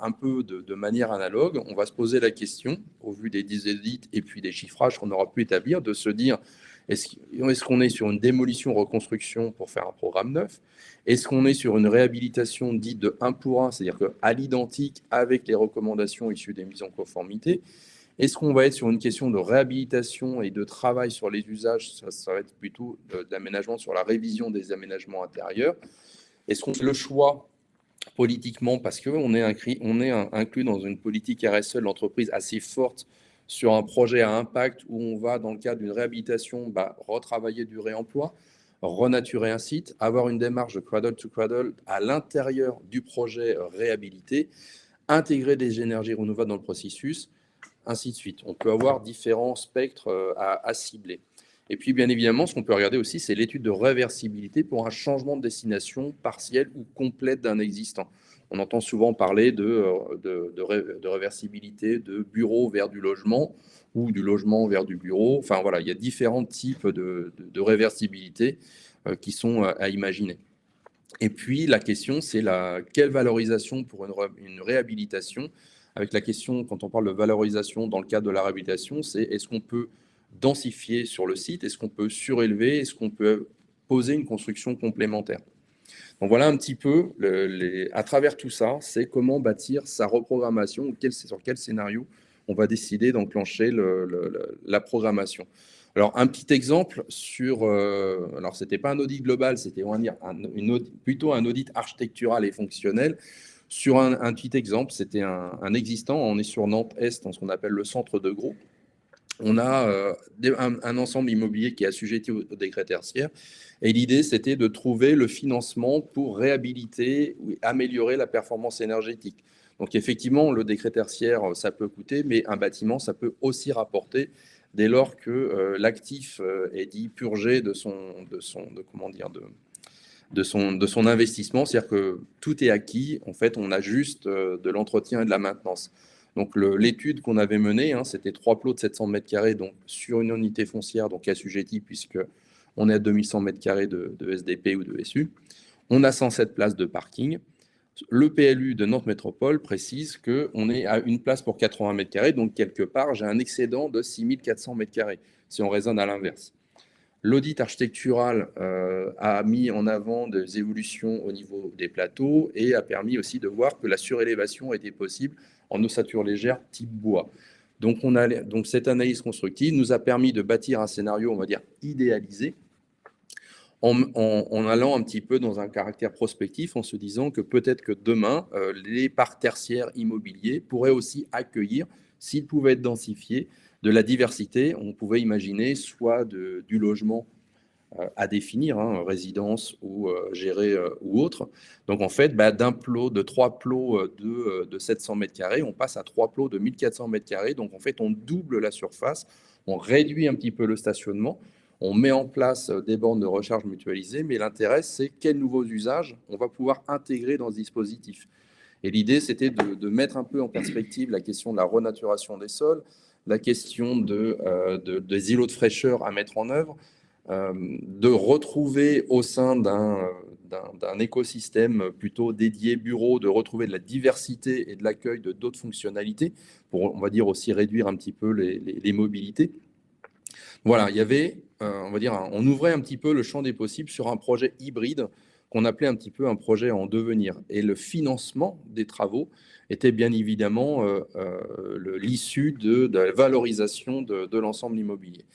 un peu de manière analogue. On va se poser la question, au vu des audits et puis des chiffrages qu'on aura pu établir, de se dire, est-ce qu'on est sur une démolition-reconstruction pour faire un programme neuf? Est-ce qu'on est sur une réhabilitation dite de 1 pour 1, c'est-à-dire qu'à l'identique avec les recommandations issues des mises en conformité? Est-ce qu'on va être sur une question de réhabilitation et de travail sur les usages? Ça va être plutôt d'aménagement sur la révision des aménagements intérieurs. Est-ce qu'on fait le choix politiquement parce qu'on est inclus dans une politique RSE de l'entreprise assez forte sur un projet à impact où on va, dans le cadre d'une réhabilitation, retravailler du réemploi, renaturer un site, avoir une démarche de cradle to cradle à l'intérieur du projet réhabilité, intégrer des énergies renouvelables dans le processus, ainsi de suite. On peut avoir différents spectres à cibler. Et puis, bien évidemment, ce qu'on peut regarder aussi, c'est l'étude de réversibilité pour un changement de destination partiel ou complète d'un existant. On entend souvent parler de réversibilité de bureau vers du logement ou du logement vers du bureau. Enfin, voilà, il y a différents types de réversibilité qui sont à imaginer. Et puis, la question, c'est quelle valorisation pour une réhabilitation? Avec la question, quand on parle de valorisation dans le cadre de la réhabilitation, c'est est-ce qu'on peut densifier sur le site? Est-ce qu'on peut surélever? Est-ce qu'on peut poser une construction complémentaire? Donc voilà un petit peu, à travers tout ça, c'est comment bâtir sa reprogrammation, sur quel scénario on va décider d'enclencher la programmation. Alors un petit exemple alors ce n'était pas un audit global, c'était plutôt un audit architectural et fonctionnel. Sur un petit exemple, c'était un existant, on est sur Nantes-Est, dans ce qu'on appelle le centre de Gros. On a un ensemble immobilier qui est assujetti au décret tertiaire. Et l'idée, c'était de trouver le financement pour réhabiliter ou améliorer la performance énergétique. Donc, effectivement, le décret tertiaire, ça peut coûter, mais un bâtiment, ça peut aussi rapporter dès lors que l'actif est dit purgé de son investissement. C'est-à-dire que tout est acquis. En fait, on a juste de l'entretien et de la maintenance. Donc, l'étude qu'on avait menée, c'était 3 plots de 700 mètres carrés donc, sur une unité foncière, donc assujettie, puisqu'on est à 2100 mètres carrés de SDP ou de SU. On a 107 places de parking. Le PLU de Nantes Métropole précise qu'on est à une place pour 80 mètres carrés. Donc, quelque part, j'ai un excédent de 6400 mètres carrés, si on raisonne à l'inverse. L'audit architectural a mis en avant des évolutions au niveau des plateaux et a permis aussi de voir que la surélévation était possible en ossature légère type bois. Donc, cette analyse constructive nous a permis de bâtir un scénario, on va dire, idéalisé, en allant un petit peu dans un caractère prospectif, en se disant que peut-être que demain, les parcs tertiaires immobiliers pourraient aussi accueillir, s'ils pouvaient être densifiés, de la diversité. On pouvait imaginer soit du logement à définir, résidence ou géré ou autre. Donc en fait, de 3 plots de 700 mètres carrés, on passe à 3 plots de 1400 mètres carrés. Donc en fait, on double la surface, On réduit un petit peu le stationnement, on met en place des bornes de recharge mutualisées, mais l'intérêt, c'est quels nouveaux usages on va pouvoir intégrer dans ce dispositif. Et l'idée, c'était de mettre un peu en perspective la question de la renaturation des sols, la question des îlots de fraîcheur à mettre en œuvre, de retrouver au sein d'un écosystème plutôt dédié bureau, de retrouver de la diversité et de l'accueil de d'autres fonctionnalités pour, on va dire, aussi réduire un petit peu les mobilités. Voilà, il y avait, on va dire, on ouvrait un petit peu le champ des possibles sur un projet hybride qu'on appelait un petit peu un projet en devenir. Et le financement des travaux était bien évidemment l'issue de la valorisation de l'ensemble immobilier.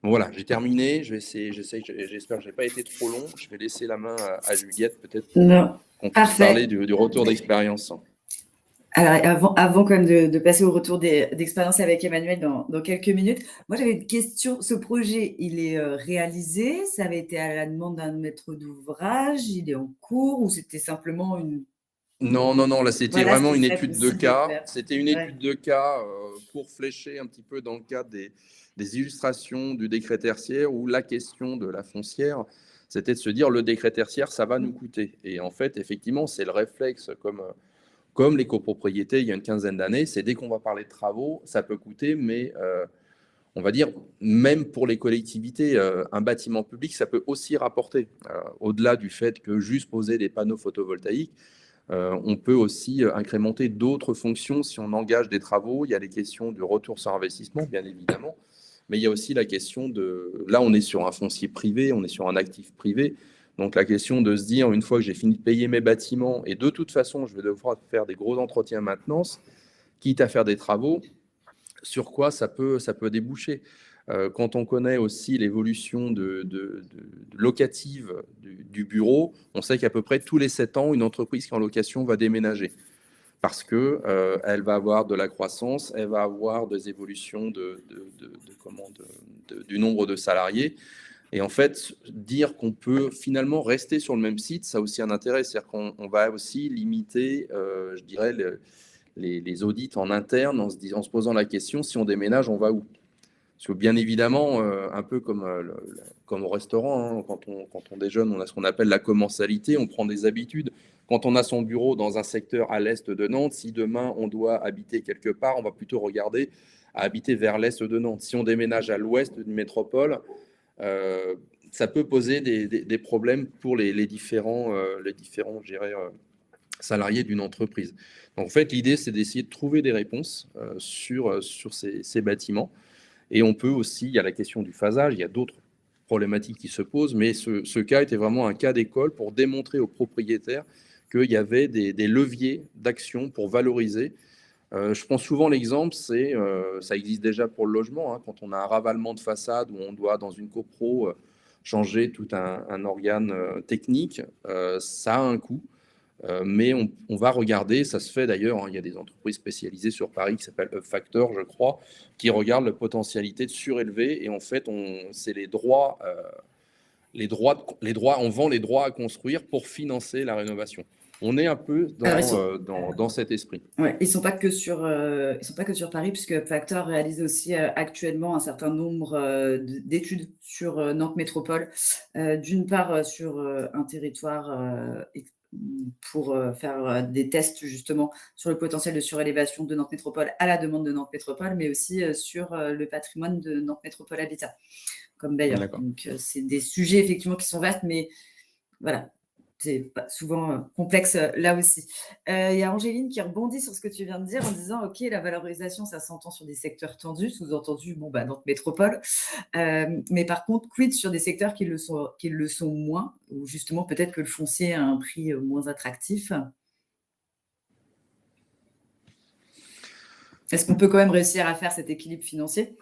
Bon, voilà, j'ai terminé. J'espère que je n'ai pas été trop long. Je vais laisser la main à Juliette, peut-être Non, qu'on puisse parler parfait. du retour d'expérience. Alors, avant quand même de passer au retour d'expérience avec Emmanuel dans quelques minutes, moi j'avais une question. Ce projet, il est réalisé? Ça avait été à la demande d'un maître d'ouvrage? Il est en cours ou c'était simplement une... Non, non, non, là c'était Voilà, vraiment c'était une ça étude de aussi de cas. faire. C'était une Ouais. étude de cas pour flécher un petit peu dans le cadre des illustrations du décret tertiaire où la question de la foncière, c'était de se dire le décret tertiaire, ça va nous coûter. Et en fait, effectivement, c'est le réflexe comme les copropriétés il y a une quinzaine d'années, c'est dès qu'on va parler de travaux, ça peut coûter, mais on va dire, même pour les collectivités, un bâtiment public, ça peut aussi rapporter. Au-delà du fait que juste poser des panneaux photovoltaïques, on peut aussi incrémenter d'autres fonctions si on engage des travaux. Il y a les questions de retour sur investissement, bien évidemment, mais il y a aussi la question de... Là, on est sur un foncier privé, on est sur un actif privé. Donc la question de se dire, une fois que j'ai fini de payer mes bâtiments, et de toute façon, je vais devoir faire des gros entretiens maintenance, quitte à faire des travaux, sur quoi ça peut déboucher. Quand on connaît aussi l'évolution locative du bureau, on sait qu'à peu près tous les 7 ans, une entreprise qui est en location va déménager parce que elle va avoir de la croissance, elle va avoir des évolutions du nombre de salariés. Et en fait, dire qu'on peut finalement rester sur le même site, ça a aussi un intérêt. C'est-à-dire qu'on va aussi limiter, je dirais, les audits en interne en se posant la question, si on déménage, on va où? Parce que bien évidemment, un peu comme au restaurant, hein, quand on déjeune, on a ce qu'on appelle la commensalité, on prend des habitudes. Quand on a son bureau dans un secteur à l'est de Nantes, si demain on doit habiter quelque part, on va plutôt regarder à habiter vers l'est de Nantes. Si on déménage à l'ouest d'une métropole, ça peut poser des problèmes pour les différents, je dirais, salariés d'une entreprise. Donc, en fait, l'idée, c'est d'essayer de trouver des réponses sur ces bâtiments. Et on peut aussi, il y a la question du phasage, il y a d'autres problématiques qui se posent, mais ce cas était vraiment un cas d'école pour démontrer aux propriétaires qu'il y avait des leviers d'action pour valoriser. Je prends souvent l'exemple, ça existe déjà pour le logement, hein, quand on a un ravalement de façade où on doit, dans une copro, changer tout un organe technique, ça a un coût. Mais on va regarder, ça se fait d'ailleurs, hein, il y a des entreprises spécialisées sur Paris qui s'appellent UpFactor, je crois, qui regardent la potentialité de surélever. Et en fait, c'est les droits, on vend les droits à construire pour financer la rénovation. On est un peu dans cet esprit. Ouais, ils sont pas que sur Paris, puisque Factor réalise aussi actuellement un certain nombre d'études sur Nantes Métropole. D'une part sur un territoire pour faire des tests justement sur le potentiel de surélévation de Nantes Métropole à la demande de Nantes Métropole, mais aussi sur le patrimoine de Nantes Métropole Habitat, comme bailleur. Donc c'est des sujets effectivement qui sont vastes, mais voilà. C'est souvent complexe là aussi. Il y a Angéline qui rebondit sur ce que tu viens de dire en disant ok, la valorisation, ça s'entend sur des secteurs tendus, sous-entendu Nantes Métropole, mais par contre, quid sur des secteurs qui le sont moins, ou justement peut-être que le foncier a un prix moins attractif. Est-ce qu'on peut quand même réussir à faire cet équilibre financier?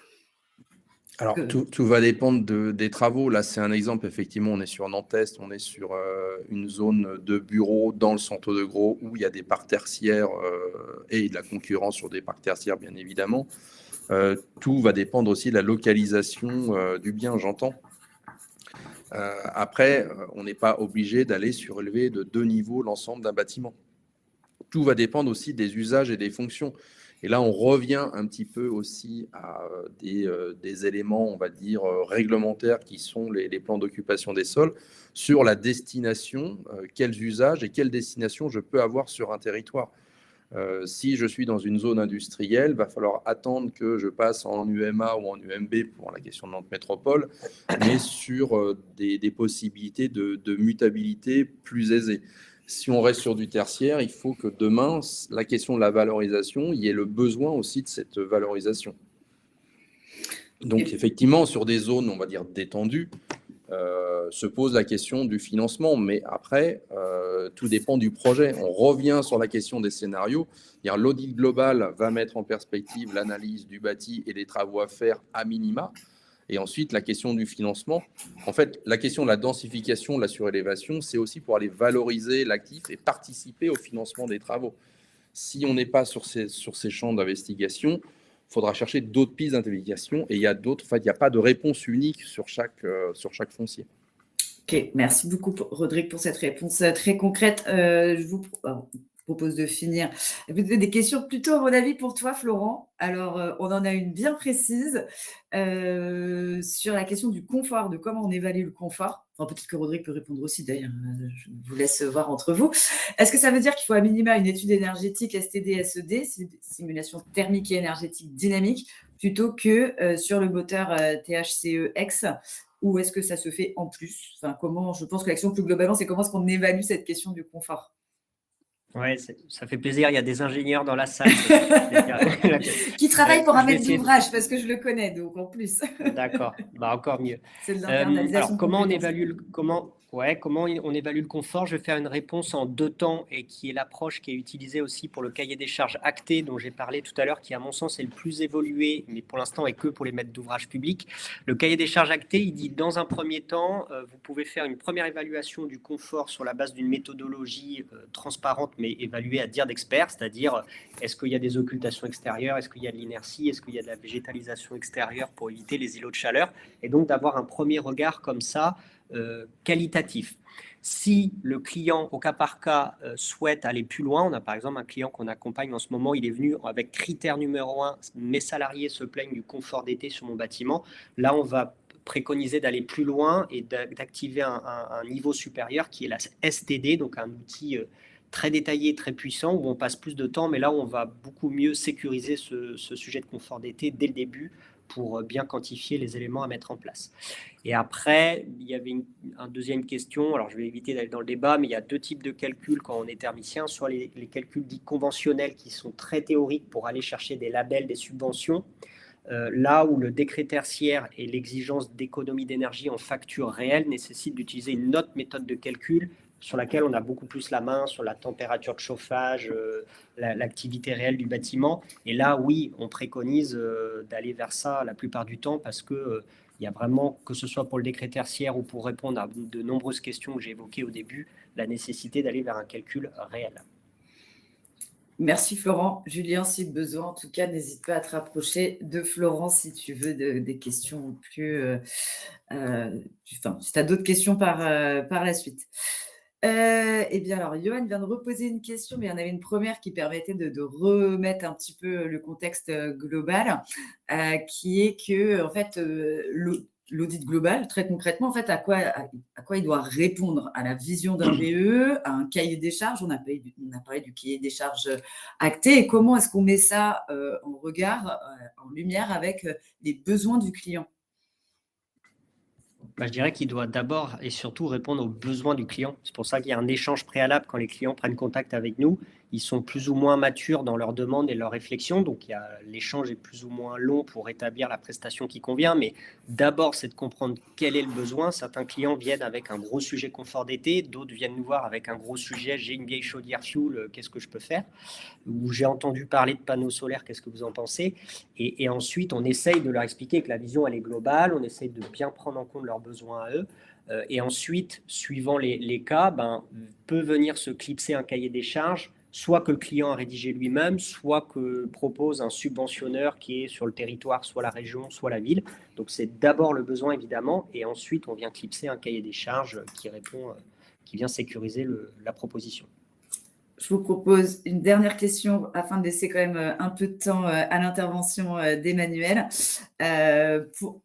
Alors, tout va dépendre des travaux. Là, c'est un exemple. Effectivement, on est sur Nantes, on est sur une zone de bureaux dans le centre de Gros où il y a des parcs tertiaires et de la concurrence sur des parcs tertiaires, bien évidemment. Tout va dépendre aussi de la localisation du bien, j'entends. Après, on n'est pas obligé d'aller surélever de 2 niveaux l'ensemble d'un bâtiment. Tout va dépendre aussi des usages et des fonctions. Et là, on revient un petit peu aussi à des éléments, on va dire, réglementaires qui sont les plans d'occupation des sols sur la destination, quels usages et quelle destination je peux avoir sur un territoire. Si je suis dans une zone industrielle, il va falloir attendre que je passe en UMA ou en UMB pour la question de Nantes Métropole, mais sur des possibilités de mutabilité plus aisées. Si on reste sur du tertiaire, il faut que demain, la question de la valorisation, il y ait le besoin aussi de cette valorisation. Donc, effectivement, sur des zones, on va dire, détendues, se pose la question du financement, mais après, tout dépend du projet. On revient sur la question des scénarios. L'audit global va mettre en perspective l'analyse du bâti et des travaux à faire à minima. Et ensuite, la question du financement. En fait, la question de la densification, de la surélévation, c'est aussi pour aller valoriser l'actif et participer au financement des travaux. Si on n'est pas sur ces champs d'investigation, il faudra chercher d'autres pistes d'investigation et il y a il n'y a pas de réponse unique sur chaque foncier. Ok, merci beaucoup Rodrigue pour cette réponse très concrète. Je vous propose de finir. Des questions plutôt, à mon avis, pour toi, Florent. Alors, on en a une bien précise sur la question du confort, de comment on évalue le confort. Enfin, peut-être que Rodrigue peut répondre aussi, d'ailleurs. Je vous laisse voir entre vous. Est-ce que ça veut dire qu'il faut à minima une étude énergétique STD-SED, simulation thermique et énergétique dynamique, plutôt que sur le moteur THCE-X, ou est-ce que ça se fait en plus? Enfin, comment, je pense que l'action plus globalement, c'est comment est-ce qu'on évalue cette question du confort? Ouais, ça fait plaisir, il y a des ingénieurs dans la salle. Qui travaillent pour un maître d'ouvrage, parce que je le connais, donc en plus. D'accord, encore mieux. C'est de l'internalisation. Alors, comment on évalue comment on évalue le confort? Je vais faire une réponse en 2 temps et qui est l'approche qui est utilisée aussi pour le cahier des charges acté dont j'ai parlé tout à l'heure, qui à mon sens est le plus évolué, mais pour l'instant est que pour les maîtres d'ouvrage publics. Le cahier des charges acté, il dit dans un premier temps, vous pouvez faire une première évaluation du confort sur la base d'une méthodologie transparente mais évaluée à dire d'experts, c'est-à-dire est-ce qu'il y a des occultations extérieures, est-ce qu'il y a de l'inertie, est-ce qu'il y a de la végétalisation extérieure pour éviter les îlots de chaleur, et donc d'avoir un premier regard comme ça qualitatif. Si le client, au cas par cas, souhaite aller plus loin, on a par exemple un client qu'on accompagne en ce moment, il est venu avec critère numéro 1, mes salariés se plaignent du confort d'été sur mon bâtiment. Là, on va préconiser d'aller plus loin et d'activer un niveau supérieur qui est la STD, donc un outil très détaillé, très puissant, où on passe plus de temps, mais là, on va beaucoup mieux sécuriser ce sujet de confort d'été dès le début pour bien quantifier les éléments à mettre en place. Et après, il y avait une deuxième question, alors je vais éviter d'aller dans le débat, mais il y a 2 types de calculs quand on est thermicien, soit les calculs dits conventionnels qui sont très théoriques pour aller chercher des labels, des subventions, là où le décret tertiaire et l'exigence d'économie d'énergie en facture réelle nécessitent d'utiliser une autre méthode de calcul sur laquelle on a beaucoup plus la main, sur la température de chauffage, l'activité réelle du bâtiment. Et là, oui, on préconise d'aller vers ça la plupart du temps parce que il y a vraiment, que ce soit pour le décret tertiaire ou pour répondre à de nombreuses questions que j'ai évoquées au début, la nécessité d'aller vers un calcul réel. Merci Florent. Julien, si besoin, en tout cas, n'hésite pas à te rapprocher de Florent si tu veux des questions plus... si tu as d'autres questions par la suite. Eh bien, alors, Johan vient de reposer une question, mais il y en avait une première qui permettait de remettre un petit peu le contexte global, qui est que, en fait, l'audit global, très concrètement, en fait, à quoi il doit répondre? À la vision d'un BE, à un cahier des charges, on a parlé du cahier des charges acté, et comment est-ce qu'on met ça en regard, en lumière avec les besoins du client? Je dirais qu'il doit d'abord et surtout répondre aux besoins du client. C'est pour ça qu'il y a un échange préalable quand les clients prennent contact avec nous. Ils sont plus ou moins matures dans leurs demandes et leurs réflexions. Donc, l'échange est plus ou moins long pour établir la prestation qui convient. Mais d'abord, c'est de comprendre quel est le besoin. Certains clients viennent avec un gros sujet confort d'été. D'autres viennent nous voir avec un gros sujet. J'ai une vieille chaudière fuel, qu'est-ce que je peux faire? Ou j'ai entendu parler de panneaux solaires, qu'est-ce que vous en pensez? Et ensuite, on essaye de leur expliquer que la vision, elle est globale. On essaye de bien prendre en compte leurs besoins à eux. Et ensuite, suivant les cas, peut venir se clipser un cahier des charges, soit que le client a rédigé lui-même, soit que propose un subventionneur qui est sur le territoire, soit la région, soit la ville. Donc, c'est d'abord le besoin, évidemment, et ensuite, on vient clipser un cahier des charges qui vient sécuriser la proposition. Je vous propose une dernière question afin de laisser quand même un peu de temps à l'intervention d'Emmanuel. Pour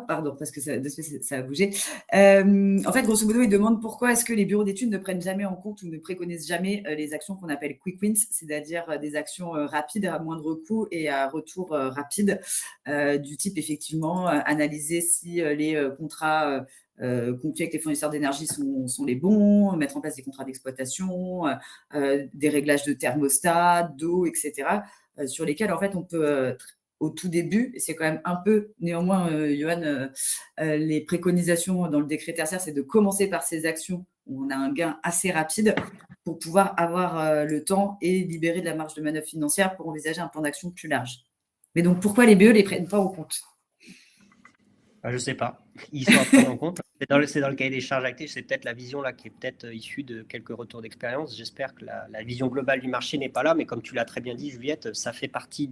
pardon, parce que ça a bougé. En fait, grosso modo, il demande pourquoi est-ce que les bureaux d'études ne prennent jamais en compte ou ne préconisent jamais les actions qu'on appelle quick wins, c'est-à-dire des actions rapides à moindre coût et à retour rapide, du type effectivement analyser si les contrats conclus avec les fournisseurs d'énergie sont les bons, mettre en place des contrats d'exploitation, des réglages de thermostat, d'eau, etc., sur lesquels en fait on peut au tout début, et c'est quand même un peu, néanmoins, Johan, les préconisations dans le décret tertiaire, c'est de commencer par ces actions où on a un gain assez rapide pour pouvoir avoir le temps et libérer de la marge de manœuvre financière pour envisager un plan d'action plus large. Mais donc, pourquoi les BE ne les prennent pas en compte? Je ne sais pas. Ils sont à prendre en compte. C'est dans le cahier des charges actives. C'est peut-être la vision là qui est peut-être issue de quelques retours d'expérience. J'espère que la vision globale du marché n'est pas là. Mais comme tu l'as très bien dit, Juliette, ça fait partie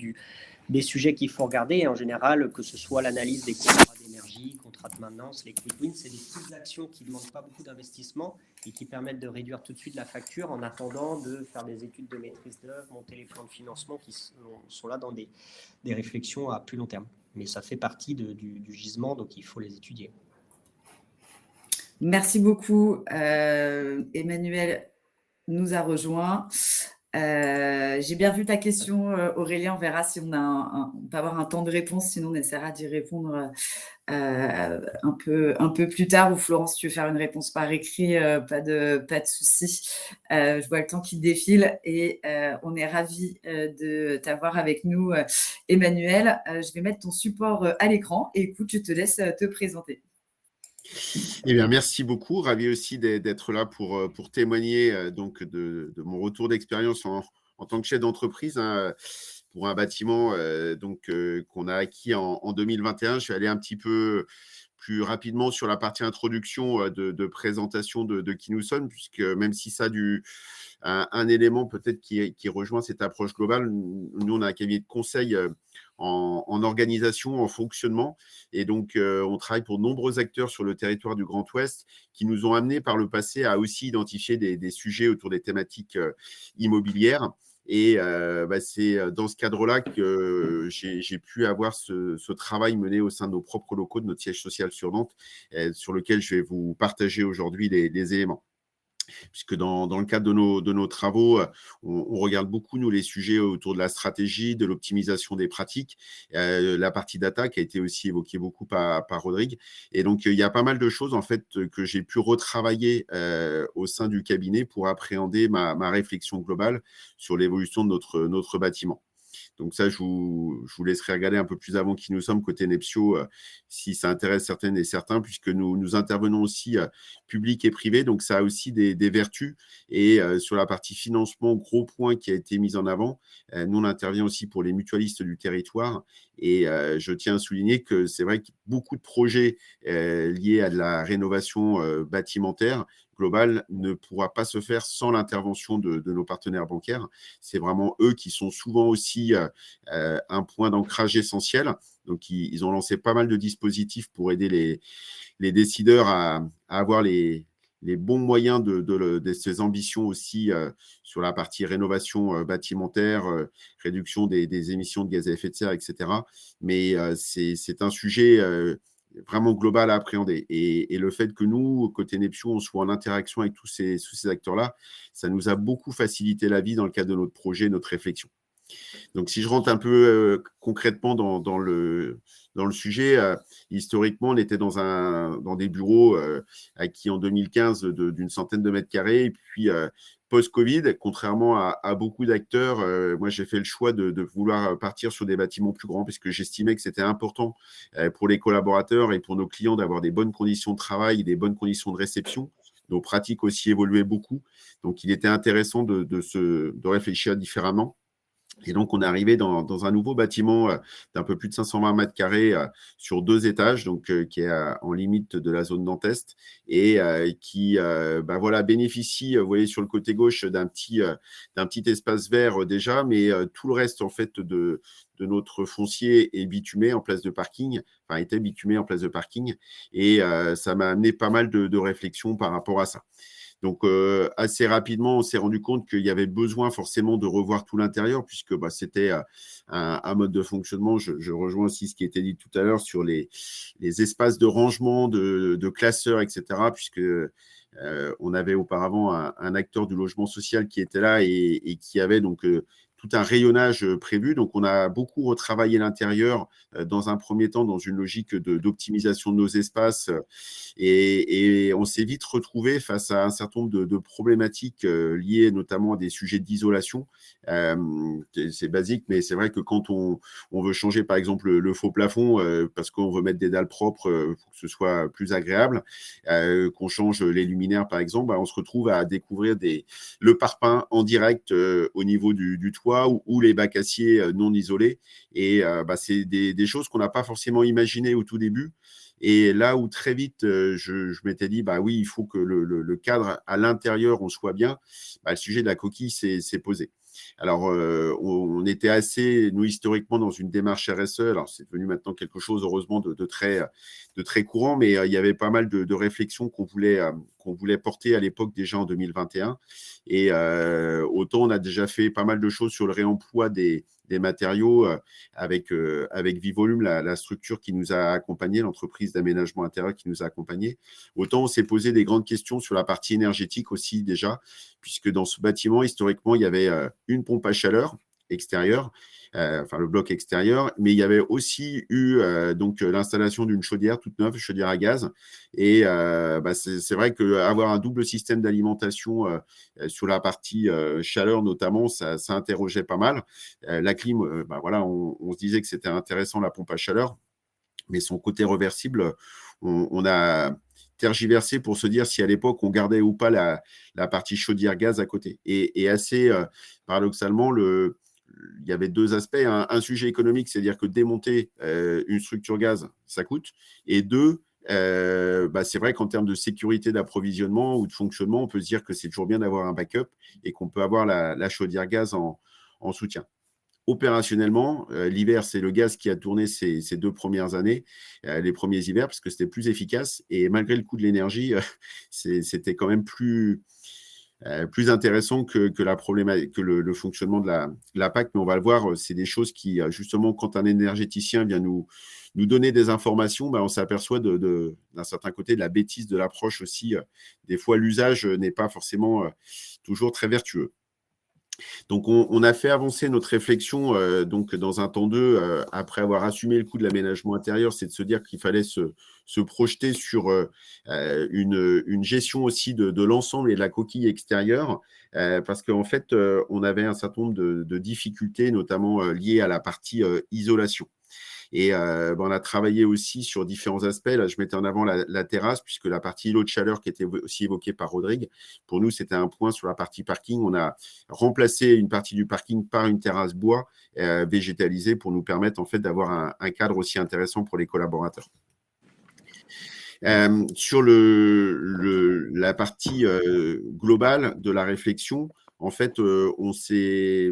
des sujets qu'il faut regarder. Et en général, que ce soit l'analyse des contrats d'énergie, contrats de maintenance, les quick wins, c'est des petites actions qui ne demandent pas beaucoup d'investissement et qui permettent de réduire tout de suite la facture en attendant de faire des études de maîtrise d'œuvre, monter les plans de financement qui sont là dans des réflexions à plus long terme. Mais ça fait partie du gisement, donc il faut les étudier. Merci beaucoup. Emmanuel nous a rejoint. J'ai bien vu ta question, Aurélien. On verra si on peut avoir un temps de réponse. Sinon, on essaiera d'y répondre un peu plus tard. Ou Florence, si tu veux faire une réponse par écrit, pas de souci. Je vois le temps qui défile et on est ravis de t'avoir avec nous, Emmanuel. Je vais mettre ton support à l'écran et écoute, je te laisse te présenter. Eh bien, merci beaucoup. Ravi aussi d'être là pour témoigner donc de mon retour d'expérience en tant que chef d'entreprise pour un bâtiment qu'on a acquis en 2021. Je vais aller un petit peu plus rapidement sur la partie introduction de présentation de qui nous sommes, puisque même si ça a un élément peut-être qui rejoint cette approche globale, nous, on a un cabinet de conseil en organisation, en fonctionnement. Et donc, on travaille pour de nombreux acteurs sur le territoire du Grand Ouest qui nous ont amenés par le passé à aussi identifier des sujets autour des thématiques immobilières. Et c'est dans ce cadre-là que j'ai pu avoir ce travail mené au sein de nos propres locaux, de notre siège social sur Nantes, sur lequel je vais vous partager aujourd'hui les éléments. Puisque dans le cadre de nos travaux, on regarde beaucoup, nous, les sujets autour de la stratégie, de l'optimisation des pratiques, la partie data qui a été aussi évoquée beaucoup par Rodrigue. Et donc, il y a pas mal de choses, en fait, que j'ai pu retravailler au sein du cabinet pour appréhender ma réflexion globale sur l'évolution de notre bâtiment. Donc ça, je vous laisserai regarder un peu plus avant qui nous sommes côté Nepsio, si ça intéresse certaines et certains, puisque nous intervenons aussi public et privé. Donc ça a aussi des vertus. Et sur la partie financement, gros point qui a été mis en avant, nous, on intervient aussi pour les mutualistes du territoire. Et je tiens à souligner que c'est vrai que beaucoup de projets liés à de la rénovation bâtimentaire globale ne pourra pas se faire sans l'intervention de nos partenaires bancaires. C'est vraiment eux qui sont souvent aussi un point d'ancrage essentiel. Donc, ils ont lancé pas mal de dispositifs pour aider les décideurs à avoir les bons moyens de ces ambitions aussi sur la partie rénovation bâtimentaire, réduction des émissions de gaz à effet de serre, etc. Mais c'est un sujet vraiment global à appréhender. Et le fait que nous, côté Neptune, on soit en interaction avec tous ces acteurs-là, ça nous a beaucoup facilité la vie dans le cadre de notre projet, notre réflexion. Donc, si je rentre un peu concrètement dans le sujet, historiquement, on était dans des bureaux acquis en 2015 d'une centaine de mètres carrés. Et puis, post-Covid, contrairement à beaucoup d'acteurs, moi, j'ai fait le choix de vouloir partir sur des bâtiments plus grands parce que j'estimais que c'était important pour les collaborateurs et pour nos clients d'avoir des bonnes conditions de travail, des bonnes conditions de réception. Nos pratiques aussi évoluaient beaucoup. Donc, il était intéressant de réfléchir différemment. Et donc, on est arrivé dans un nouveau bâtiment d'un peu plus de 520 mètres carrés sur 2 étages, donc qui est en limite de la zone Nantes Est et qui bénéficie, vous voyez sur le côté gauche, d'un petit espace vert déjà, mais tout le reste en fait de notre foncier est bitumé en place de parking, enfin était bitumé en place de parking, et ça m'a amené pas mal de réflexions par rapport à ça. Donc, assez rapidement, on s'est rendu compte qu'il y avait besoin forcément de revoir tout l'intérieur, puisque c'était un mode de fonctionnement. Je rejoins aussi ce qui était dit tout à l'heure sur les espaces de rangement, de classeurs, etc., puisque on avait auparavant un acteur du logement social qui était là et qui avait donc tout un rayonnage prévu. Donc, on a beaucoup retravaillé l'intérieur dans un premier temps dans une logique d'optimisation de nos espaces et on s'est vite retrouvé face à un certain nombre de problématiques liées notamment à des sujets d'isolation. C'est basique, mais c'est vrai que quand on veut changer par exemple le faux plafond parce qu'on veut mettre des dalles propres pour que ce soit plus agréable, qu'on change les luminaires par exemple, on se retrouve à découvrir le parpaing en direct au niveau du toit ou les bacs acier non isolés. Et c'est des choses qu'on n'a pas forcément imaginées au tout début. Et là où très vite, je m'étais dit, oui, il faut que le cadre à l'intérieur, on soit bien, le sujet de la coquille s'est posé. Alors, on était assez, nous, historiquement, dans une démarche RSE. Alors, c'est devenu maintenant quelque chose, heureusement, de très courant, mais il y avait pas mal de réflexions qu'on voulait porter à l'époque, déjà en 2021. Et autant, on a déjà fait pas mal de choses sur le réemploi des matériaux avec Vivolume, la structure qui nous a accompagnés, l'entreprise d'aménagement intérieur qui nous a accompagnés. Autant on s'est posé des grandes questions sur la partie énergétique aussi déjà, puisque dans ce bâtiment, historiquement, il y avait une pompe à chaleur extérieure, le bloc extérieur, mais il y avait aussi eu l'installation d'une chaudière toute neuve, chaudière à gaz. Et c'est vrai qu'avoir un double système d'alimentation sur la partie chaleur notamment, ça interrogeait pas mal. La clim, on se disait que c'était intéressant la pompe à chaleur, mais son côté réversible, on a tergiversé pour se dire si à l'époque on gardait ou pas la partie chaudière gaz à côté. Et assez paradoxalement, il y avait deux aspects. Un sujet économique, c'est-à-dire que démonter une structure gaz, ça coûte. Et deux, c'est vrai qu'en termes de sécurité d'approvisionnement ou de fonctionnement, on peut se dire que c'est toujours bien d'avoir un backup et qu'on peut avoir la chaudière gaz en soutien. Opérationnellement, l'hiver, c'est le gaz qui a tourné ces 2 premières années, les premiers hivers, parce que c'était plus efficace. Et malgré le coût de l'énergie, c'était quand même plus intéressant que le fonctionnement de la PAC. Mais on va le voir, c'est des choses qui, justement, quand un énergéticien vient nous donner des informations, on s'aperçoit d'un certain côté de la bêtise de l'approche aussi. Des fois, l'usage n'est pas forcément toujours très vertueux. Donc, on a fait avancer notre réflexion dans un temps 2, après avoir assumé le coût de l'aménagement intérieur, c'est de se dire qu'il fallait se projeter sur une gestion aussi de l'ensemble et de la coquille extérieure, parce qu'en fait, on avait un certain nombre de difficultés, notamment liées à la partie isolation. Et on a travaillé aussi sur différents aspects. Là, je mettais en avant la terrasse, puisque la partie îlot de chaleur qui était aussi évoquée par Rodrigue, pour nous, c'était un point sur la partie parking. On a remplacé une partie du parking par une terrasse bois végétalisée pour nous permettre en fait d'avoir un cadre aussi intéressant pour les collaborateurs. Sur la partie globale de la réflexion, en fait, on s'est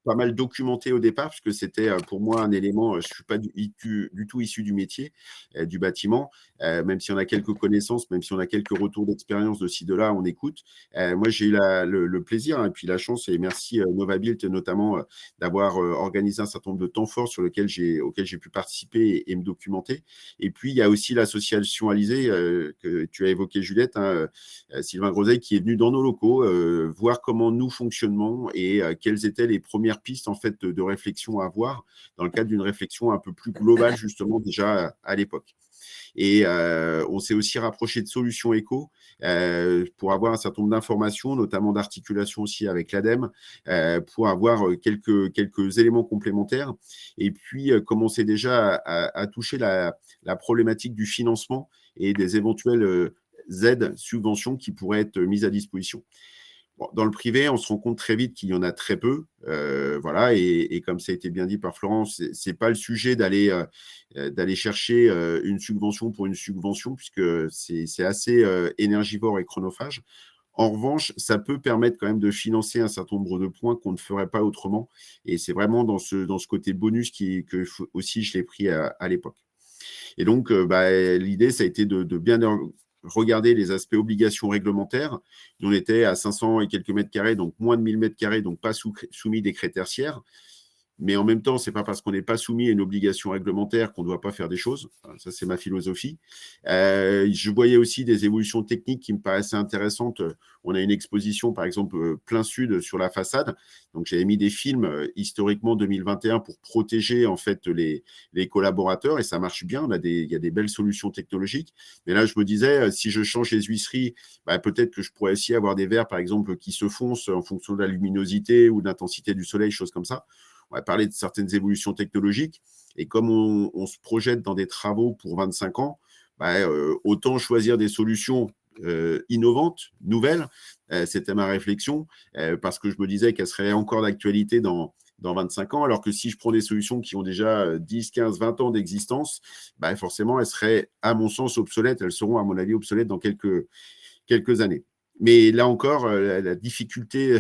pas mal documenté au départ, parce que c'était pour moi un élément, je ne suis pas du tout issu du métier du bâtiment, même si on a quelques connaissances, même si on a quelques retours d'expérience de ci, de là, on écoute. Moi, j'ai eu le plaisir et puis la chance, et merci Novabuild notamment d'avoir organisé un certain nombre de temps forts auxquels j'ai pu participer et me documenter. Et puis, il y a aussi l'association Alizé que tu as évoqué, Juliette, Sylvain Groseille, qui est venu dans nos locaux voir comment nous fonctionnons et quelles étaient les premières pistes en fait de réflexion à avoir dans le cadre d'une réflexion un peu plus globale justement déjà à l'époque. Et on s'est aussi rapproché de Solutions Éco pour avoir un certain nombre d'informations, notamment d'articulation aussi avec l'ADEME, pour avoir quelques éléments complémentaires. Et puis, commencer déjà à toucher la problématique du financement et des éventuelles aides, subventions qui pourraient être mises à disposition. Bon, dans le privé, on se rend compte très vite qu'il y en a très peu. Et comme ça a été bien dit par Florence, ce n'est pas le sujet d'aller chercher une subvention pour une subvention, puisque c'est assez énergivore et chronophage. En revanche, ça peut permettre quand même de financer un certain nombre de points qu'on ne ferait pas autrement. Et c'est vraiment dans ce côté bonus que aussi je l'ai pris à l'époque. Et donc, l'idée, ça a été de bien regarder les aspects obligations réglementaires. Nous, on était à 500 et quelques mètres carrés, donc moins de 1000 mètres carrés, donc pas soumis décret tertiaire. Mais en même temps, ce n'est pas parce qu'on n'est pas soumis à une obligation réglementaire qu'on ne doit pas faire des choses. Ça, c'est ma philosophie. Je voyais aussi des évolutions techniques qui me paraissaient intéressantes. On a une exposition, par exemple, plein sud sur la façade. Donc, j'avais mis des films historiquement 2021 pour protéger en fait les collaborateurs et ça marche bien. Il y a des belles solutions technologiques. Mais là, je me disais, si je change les huisseries, peut-être que je pourrais aussi avoir des verres, par exemple, qui se foncent en fonction de la luminosité ou de l'intensité du soleil, choses comme ça. On va parler de certaines évolutions technologiques. Et comme on se projette dans des travaux pour 25 ans, autant choisir des solutions innovantes, nouvelles. C'était ma réflexion, parce que je me disais qu'elles seraient encore d'actualité dans 25 ans, alors que si je prends des solutions qui ont déjà 10, 15, 20 ans d'existence, forcément, elles seraient, à mon sens, obsolètes. Elles seront, à mon avis, obsolètes dans quelques années. Mais là encore, la difficulté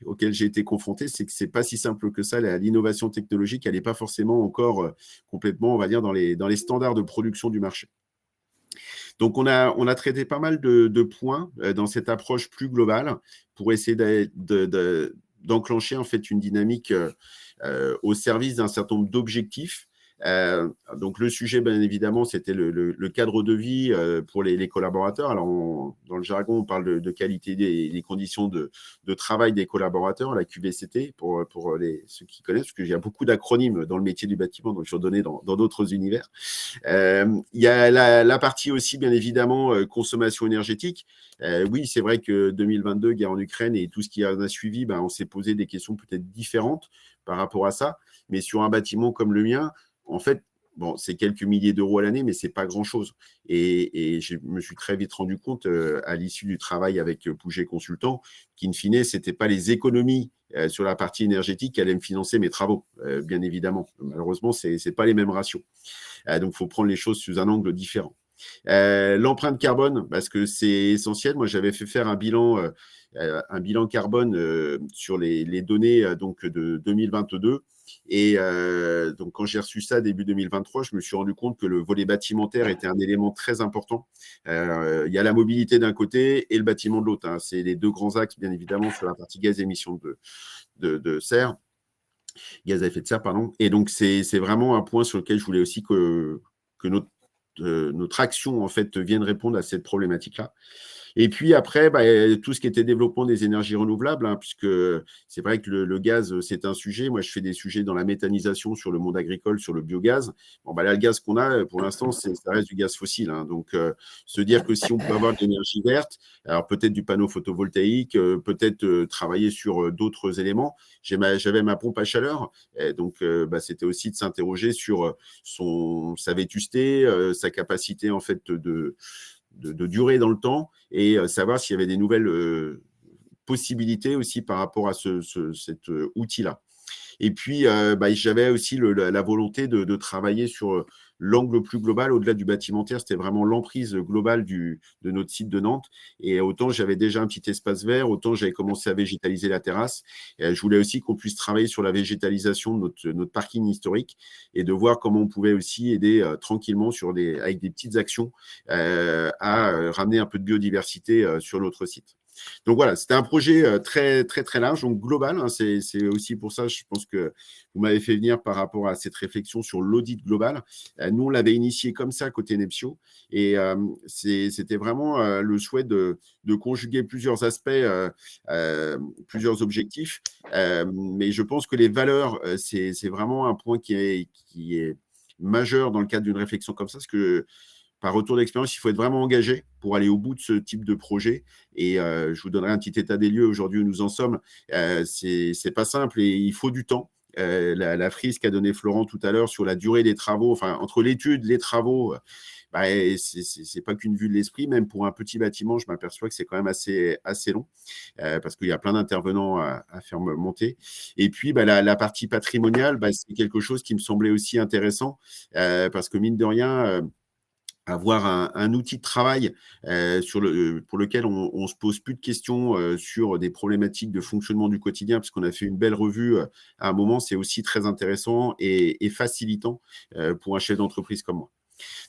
auquel j'ai été confronté, c'est que ce n'est pas si simple que ça. L'innovation technologique, elle n'est pas forcément encore complètement, on va dire, dans les standards de production du marché. Donc, on a traité pas mal de points dans cette approche plus globale pour essayer d'enclencher en fait une dynamique au service d'un certain nombre d'objectifs. Donc, le sujet, bien évidemment, c'était le cadre de vie pour les collaborateurs. Alors, dans le jargon, on parle de qualité des conditions de travail des collaborateurs, la QVCT, pour ceux qui connaissent, parce qu'il y a beaucoup d'acronymes dans le métier du bâtiment, donc je suis redonné dans d'autres univers. Il y a la partie aussi, bien évidemment, consommation énergétique. Oui, c'est vrai que 2022, guerre en Ukraine et tout ce qui en a suivi, on s'est posé des questions peut-être différentes par rapport à ça. Mais sur un bâtiment comme le mien, en fait, c'est quelques milliers d'euros à l'année, mais ce n'est pas grand-chose. Et je me suis très vite rendu compte, à l'issue du travail avec Pouget Consultant, qu'in fine, ce n'était pas les économies sur la partie énergétique qui allaient me financer mes travaux, bien évidemment. Malheureusement, ce n'est pas les mêmes ratios. Donc, il faut prendre les choses sous un angle différent. L'empreinte carbone, parce que c'est essentiel. Moi, j'avais fait faire un bilan carbone sur les données donc de 2022. Et donc, quand j'ai reçu ça début 2023, je me suis rendu compte que le volet bâtimentaire était un élément très important. Il y a la mobilité d'un côté et le bâtiment de l'autre. C'est les deux grands axes, bien évidemment, sur la partie gaz émissions de serre. Gaz à effet de serre, pardon. Et donc, c'est vraiment un point sur lequel je voulais aussi que notre action, en fait, vienne répondre à cette problématique-là. Et puis après, tout ce qui était développement des énergies renouvelables, puisque c'est vrai que le gaz, c'est un sujet. Moi, je fais des sujets dans la méthanisation sur le monde agricole, sur le biogaz. Là, le gaz qu'on a, pour l'instant, ça reste du gaz fossile. Donc, se dire que si on peut avoir de l'énergie verte, alors peut-être du panneau photovoltaïque, peut-être travailler sur d'autres éléments. J'avais ma pompe à chaleur. Donc, c'était aussi de s'interroger sur sa vétusté, sa capacité, en fait, de durer dans le temps et savoir s'il y avait des nouvelles possibilités aussi par rapport à cet outil-là. Et puis, j'avais aussi la volonté de travailler sur l'angle plus global, au-delà du bâtimentaire, c'était vraiment l'emprise globale de notre site de Nantes. Et autant j'avais déjà un petit espace vert, autant j'avais commencé à végétaliser la terrasse. Et je voulais aussi qu'on puisse travailler sur la végétalisation de notre parking historique et de voir comment on pouvait aussi aider tranquillement avec des petites actions à ramener un peu de biodiversité sur notre site. Donc voilà, c'était un projet très, très, très large, donc global. C'est aussi pour ça, je pense que vous m'avez fait venir par rapport à cette réflexion sur l'audit global. Nous, on l'avait initié comme ça côté Nepsio. Et c'était vraiment le souhait de conjuguer plusieurs aspects, plusieurs objectifs. Mais je pense que les valeurs, c'est vraiment un point qui est majeur dans le cadre d'une réflexion comme ça, parce que par retour d'expérience, il faut être vraiment engagé pour aller au bout de ce type de projet. Et je vous donnerai un petit état des lieux aujourd'hui où nous en sommes. C'est pas simple et il faut du temps. La frise qu'a donnée Florent tout à l'heure sur la durée des travaux, enfin, entre l'étude, les travaux, c'est pas qu'une vue de l'esprit. Même pour un petit bâtiment, je m'aperçois que c'est quand même assez long parce qu'il y a plein d'intervenants à faire monter. Et puis, la partie patrimoniale, c'est quelque chose qui me semblait aussi intéressant parce que mine de rien, avoir un outil de travail pour lequel on se pose plus de questions sur des problématiques de fonctionnement du quotidien, parce qu'on a fait une belle revue à un moment, c'est aussi très intéressant et facilitant pour un chef d'entreprise comme moi.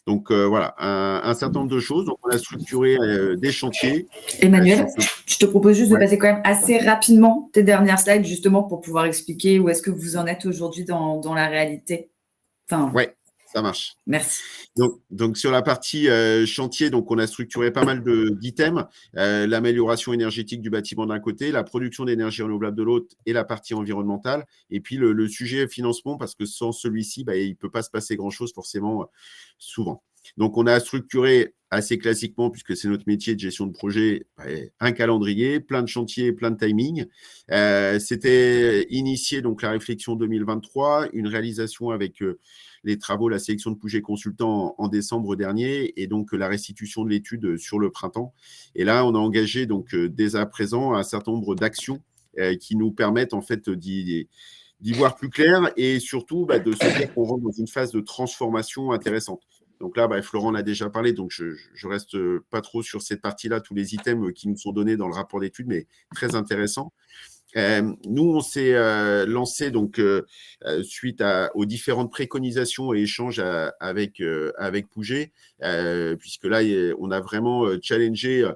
Donc voilà, un certain nombre de choses. Donc on a structuré des chantiers. Emmanuel, je te propose juste de Ouais. passer quand même assez rapidement tes dernières slides, justement, pour pouvoir expliquer où est-ce que vous en êtes aujourd'hui dans la réalité. Enfin, Ouais, ça marche. merci. Donc sur la partie chantier, donc on a structuré pas mal d'items, l'amélioration énergétique du bâtiment d'un côté, la production d'énergie renouvelable de l'autre et la partie environnementale, et puis le sujet financement, parce que sans celui-ci, il ne peut pas se passer grand-chose forcément souvent. Donc on a structuré assez classiquement, puisque c'est notre métier de gestion de projet, un calendrier, plein de chantiers, plein de timing. C'était initié donc la réflexion 2023, une réalisation avec les travaux, la sélection de projets consultants en décembre dernier, et donc la restitution de l'étude sur le printemps. Et là, on a engagé donc dès à présent un certain nombre d'actions qui nous permettent en fait d'y voir plus clair, et surtout de se dire qu'on rentre dans une phase de transformation intéressante. Donc là, Florent en a déjà parlé, donc je reste pas trop sur cette partie-là, tous les items qui nous sont donnés dans le rapport d'étude, mais très intéressant. Nous, on s'est lancé donc suite aux différentes préconisations et échanges avec Pouget, puisque là, on a vraiment challengé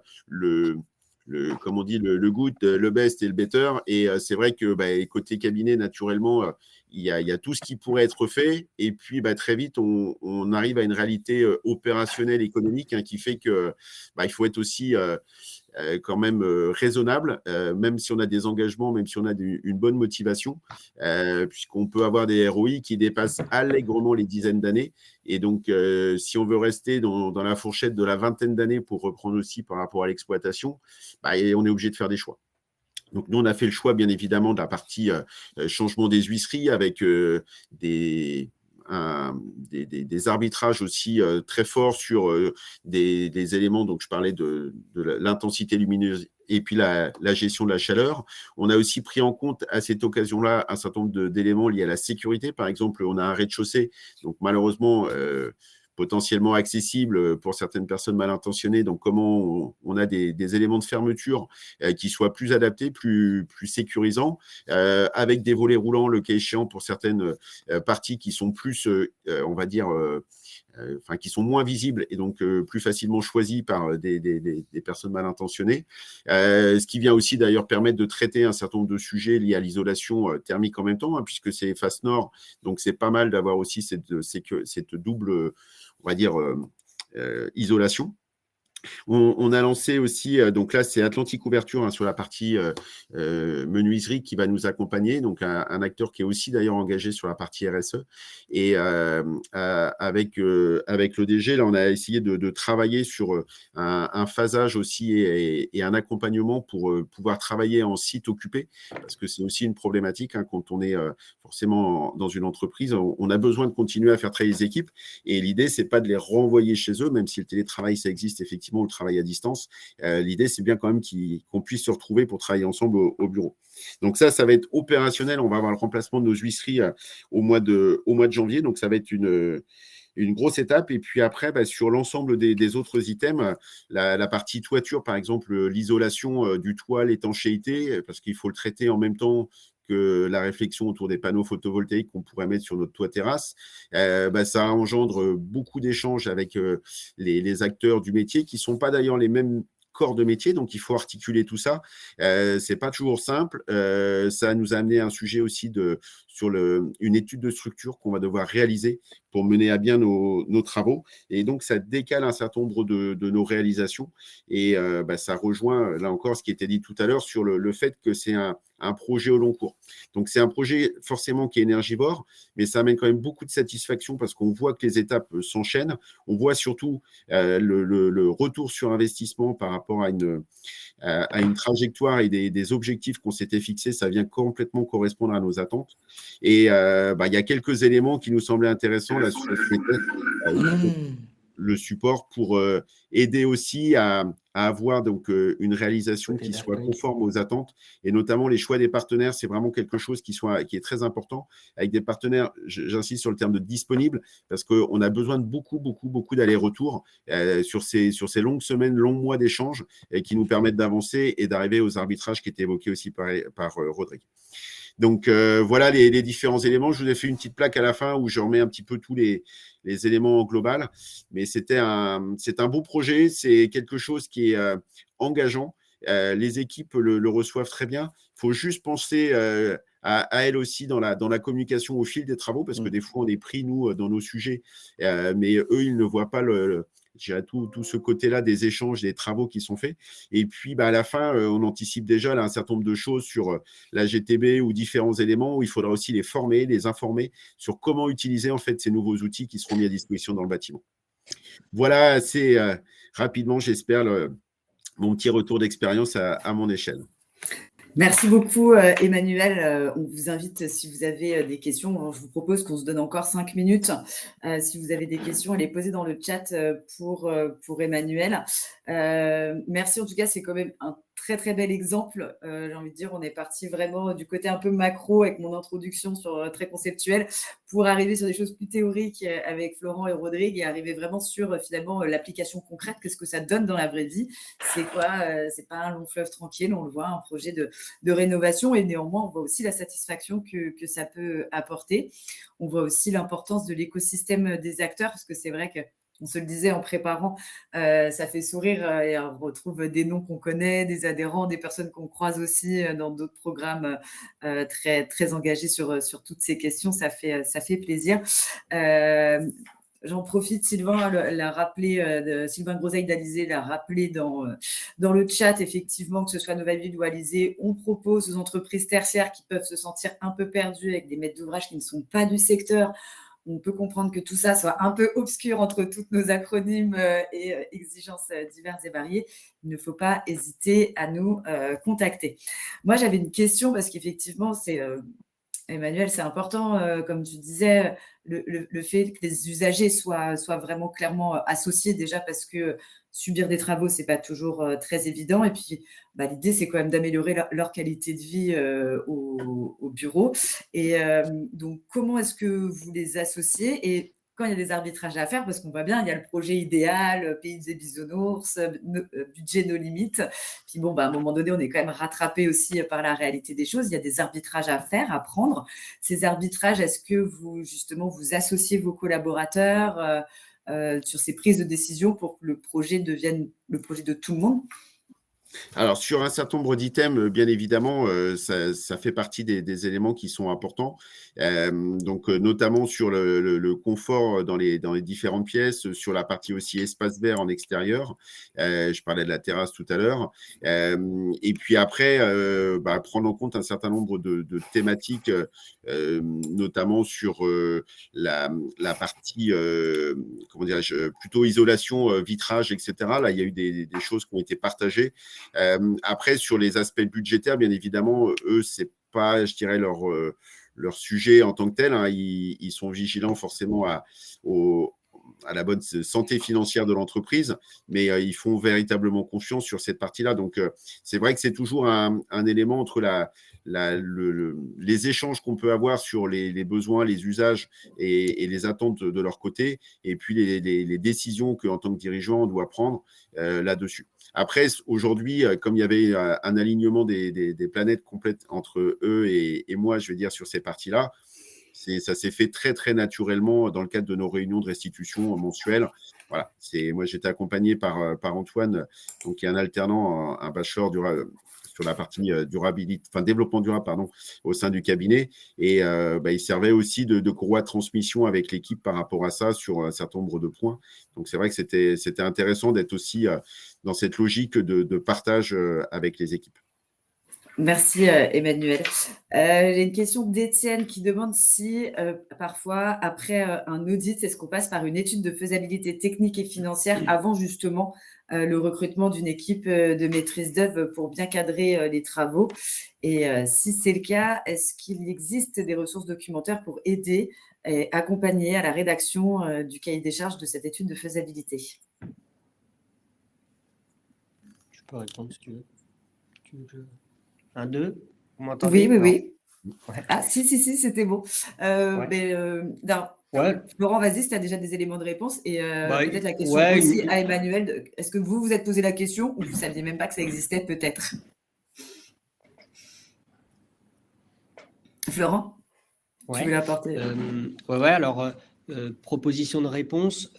comme on dit, le good, le best et le better. Et c'est vrai que côté cabinet, naturellement, il y a tout ce qui pourrait être fait. Et puis, très vite, on arrive à une réalité opérationnelle, économique, qui fait que il faut être aussi quand même raisonnable, même si on a des engagements, même si on a une bonne motivation, puisqu'on peut avoir des ROI qui dépassent allègrement les dizaines d'années. Et donc, si on veut rester dans la fourchette de la vingtaine d'années pour reprendre aussi par rapport à l'exploitation, on est obligé de faire des choix. Donc, nous, on a fait le choix, bien évidemment, de la partie changement des huisseries avec des arbitrages aussi très forts sur des éléments. Donc, je parlais de l'intensité lumineuse et puis la gestion de la chaleur. On a aussi pris en compte à cette occasion-là un certain nombre d'éléments liés à la sécurité. Par exemple, on a un rez-de-chaussée, donc malheureusement potentiellement accessible pour certaines personnes mal intentionnées. Donc, comment on a des éléments de fermeture qui soient plus adaptés, plus sécurisants, avec des volets roulants, le cas échéant, pour certaines parties qui sont plus, on va dire, qui sont moins visibles et donc plus facilement choisis par des personnes mal intentionnées. Ce qui vient aussi d'ailleurs permettre de traiter un certain nombre de sujets liés à l'isolation thermique en même temps, puisque c'est face nord, donc c'est pas mal d'avoir aussi cette double, on va dire, isolation. On a lancé aussi, donc là, c'est Atlantique Ouverture sur la partie menuiserie qui va nous accompagner, donc un acteur qui est aussi d'ailleurs engagé sur la partie RSE. Et avec le DG, là, on a essayé de travailler sur un phasage aussi et un accompagnement pour pouvoir travailler en site occupé, parce que c'est aussi une problématique quand on est forcément dans une entreprise. On a besoin de continuer à faire travailler les équipes, et l'idée, c'est pas de les renvoyer chez eux, même si le télétravail, ça existe effectivement, le travail à distance. L'idée, c'est bien quand même qu'on puisse se retrouver pour travailler ensemble au bureau. Donc ça va être opérationnel. On va avoir le remplacement de nos huisseries au mois de janvier. Donc ça va être une grosse étape. Et puis après, sur l'ensemble des autres items, la partie toiture, par exemple, l'isolation du toit, l'étanchéité, parce qu'il faut le traiter en même temps que la réflexion autour des panneaux photovoltaïques qu'on pourrait mettre sur notre toit terrasse, ça engendre beaucoup d'échanges avec les acteurs du métier, qui ne sont pas d'ailleurs les mêmes corps de métier, donc il faut articuler tout ça. C'est pas toujours simple. Ça nous a amené à un sujet aussi sur une étude de structure qu'on va devoir réaliser pour mener à bien nos travaux. Et donc, ça décale un certain nombre de nos réalisations. Et ça rejoint, là encore, ce qui était dit tout à l'heure sur le fait que c'est un projet au long cours. Donc, c'est un projet forcément qui est énergivore, mais ça amène quand même beaucoup de satisfaction parce qu'on voit que les étapes s'enchaînent. On voit surtout le retour sur investissement par rapport à une trajectoire et des objectifs qu'on s'était fixés. Ça vient complètement correspondre à nos attentes. Et il y a quelques éléments qui nous semblaient intéressants là sur le support pour aider aussi à avoir donc une réalisation qui soit conforme aux attentes, et notamment les choix des partenaires. C'est vraiment quelque chose qui est très important. Avec des partenaires, j'insiste sur le terme de disponible, parce qu'on a besoin de beaucoup d'allers-retours sur ces longues semaines, longs mois d'échanges, qui nous permettent d'avancer et d'arriver aux arbitrages qui étaient évoqués aussi par Rodrigue. Donc, voilà les différents éléments. Je vous ai fait une petite plaque à la fin où je remets un petit peu tous les éléments en global. Mais c'est un beau projet. C'est quelque chose qui est engageant. Les équipes le reçoivent très bien. Il faut juste penser à elles aussi dans la communication au fil des travaux, parce que des fois, on est pris, nous, dans nos sujets. Mais eux, ils ne voient pas je dirais tout ce côté-là des échanges, des travaux qui sont faits. Et puis, à la fin, on anticipe déjà là, un certain nombre de choses sur la GTB ou différents éléments où il faudra aussi les former, les informer sur comment utiliser en fait ces nouveaux outils qui seront mis à disposition dans le bâtiment. Voilà assez rapidement, j'espère, mon petit retour d'expérience à mon échelle. Merci beaucoup, Emmanuel. On vous invite, si vous avez des questions, je vous propose qu'on se donne encore 5 minutes. Si vous avez des questions, à les poser dans le chat pour Emmanuel. Merci en tout cas, c'est quand même un très très bel exemple. J'ai envie de dire, on est parti vraiment du côté un peu macro avec mon introduction très conceptuelle pour arriver sur des choses plus théoriques avec Florent et Rodrigue et arriver vraiment sur finalement l'application concrète, qu'est-ce que ça donne dans la vraie vie. C'est quoi c'est pas un long fleuve tranquille, on le voit, un projet de rénovation et néanmoins, on voit aussi la satisfaction que ça peut apporter. On voit aussi l'importance de l'écosystème des acteurs parce que c'est vrai que on se le disait en préparant, ça fait sourire et on retrouve des noms qu'on connaît, des adhérents, des personnes qu'on croise aussi dans d'autres programmes très, très engagés sur toutes ces questions. Ça fait plaisir. J'en profite, Sylvain l'a rappelé, Sylvain Groseille d'Alizé l'a rappelé dans le chat, effectivement, que ce soit Novaville ou Alizé, on propose aux entreprises tertiaires qui peuvent se sentir un peu perdues avec des maîtres d'ouvrage qui ne sont pas du secteur. On peut comprendre que tout ça soit un peu obscur entre toutes nos acronymes et exigences diverses et variées. Il ne faut pas hésiter à nous contacter. Moi, j'avais une question parce qu'effectivement, Emmanuel, c'est important, comme tu disais, le fait que les usagers soient vraiment clairement associés déjà parce que subir des travaux, c'est pas toujours très évident. Et puis, l'idée, c'est quand même d'améliorer leur qualité de vie au bureau. Et donc, comment est-ce que vous les associez? Et quand il y a des arbitrages à faire, parce qu'on voit bien, il y a le projet idéal, pays des bisounours, budget nos limites. Puis bon, à un moment donné, on est quand même rattrapé aussi par la réalité des choses. Il y a des arbitrages à faire, à prendre. Ces arbitrages, est-ce que vous, justement, vous associez vos collaborateurs sur ces prises de décision pour que le projet devienne le projet de tout le monde? Alors, sur un certain nombre d'items, bien évidemment, ça fait partie des éléments qui sont importants. Donc, notamment sur le confort dans les différentes pièces, sur la partie aussi espace vert en extérieur. Je parlais de la terrasse tout à l'heure. Et puis après, prendre en compte un certain nombre de thématiques, notamment sur la partie, comment dirais-je, plutôt isolation, vitrage, etc. Là, il y a eu des choses qui ont été partagées. Après, sur les aspects budgétaires, bien évidemment, eux, c'est pas, je dirais, leur sujet en tant que tel. Hein. Ils sont vigilants forcément à la bonne santé financière de l'entreprise, mais ils font véritablement confiance sur cette partie-là. Donc, c'est vrai que c'est toujours un élément entre les échanges qu'on peut avoir sur les besoins, les usages et les attentes de leur côté, et puis les décisions qu'en tant que dirigeant, on doit prendre là-dessus. Après, aujourd'hui, comme il y avait un alignement des planètes complètes entre eux et moi, je veux dire, sur ces parties-là, ça s'est fait très, très naturellement dans le cadre de nos réunions de restitution mensuelles. Voilà. Moi, j'étais accompagné par Antoine, donc, qui est un alternant, un bachelor sur la partie développement durable, au sein du cabinet. Et il servait aussi de courroie de transmission avec l'équipe par rapport à ça sur un certain nombre de points. Donc, c'est vrai que c'était intéressant d'être aussi dans cette logique de partage avec les équipes. Merci Emmanuel. J'ai une question d'Étienne qui demande si parfois, après un audit, est-ce qu'on passe par une étude de faisabilité technique et financière avant justement le recrutement d'une équipe de maîtrise d'œuvre pour bien cadrer les travaux? Et si c'est le cas, est-ce qu'il existe des ressources documentaires pour aider et accompagner à la rédaction du cahier des charges de cette étude de faisabilité? Je peux répondre si tu veux. 1, 2, vous m'entendez? Oui. Ouais. Ah, si, c'était bon. Mais, Florent, vas-y, si tu as déjà des éléments de réponse. Et peut-être la question aussi à Emmanuel, est-ce que vous êtes posé la question ou vous ne saviez même pas que ça existait peut-être? Florent, tu veux Ouais. l'apporter? Ouais, alors, proposition de réponse,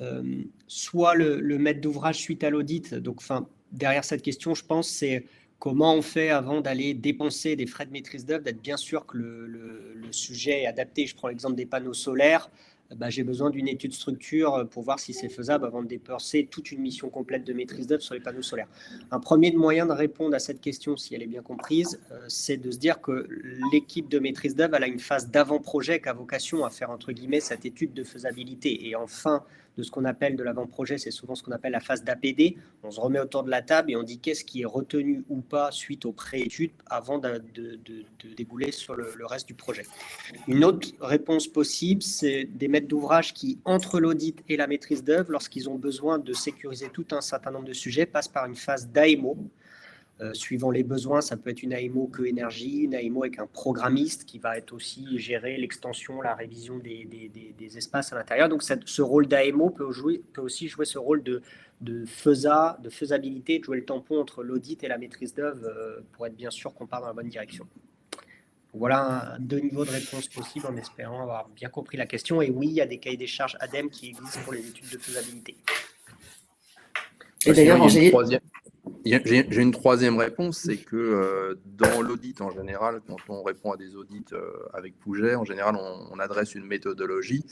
soit le maître d'ouvrage suite à l'audit, donc enfin, derrière cette question, je pense, c'est comment on fait avant d'aller dépenser des frais de maîtrise d'œuvre, d'être bien sûr que le sujet est adapté. Je prends l'exemple des panneaux solaires. Bah, j'ai besoin d'une étude structure pour voir si c'est faisable avant de dépenser toute une mission complète de maîtrise d'œuvre sur les panneaux solaires. Un premier moyen de répondre à cette question, si elle est bien comprise, c'est de se dire que l'équipe de maîtrise d'œuvre elle a une phase d'avant-projet qui a vocation à faire, entre guillemets, cette étude de faisabilité. Et enfin, de ce qu'on appelle de l'avant-projet, c'est souvent ce qu'on appelle la phase d'APD. On se remet autour de la table et on dit qu'est-ce qui est retenu ou pas suite aux pré-études avant de débouler sur le reste du projet. Une autre réponse possible, c'est des maîtres d'ouvrage qui, entre l'audit et la maîtrise d'œuvre, lorsqu'ils ont besoin de sécuriser tout un certain nombre de sujets, passent par une phase d'AMO. Suivant les besoins, ça peut être une AMO que énergie, une AMO avec un programmiste qui va être aussi gérer l'extension, la révision des espaces à l'intérieur. Donc ce rôle d'AMO peut aussi jouer ce rôle de faisabilité, de jouer le tampon entre l'audit et la maîtrise d'œuvre pour être bien sûr qu'on part dans la bonne direction. Voilà deux niveaux de réponse possibles en espérant avoir bien compris la question. Et oui, il y a des cahiers des charges ADEME qui existent pour les études de faisabilité. Et d'ailleurs, Angélique, j'ai une troisième réponse, c'est que dans l'audit en général, quand on répond à des audits avec Pouget, en général, on adresse une méthodologie.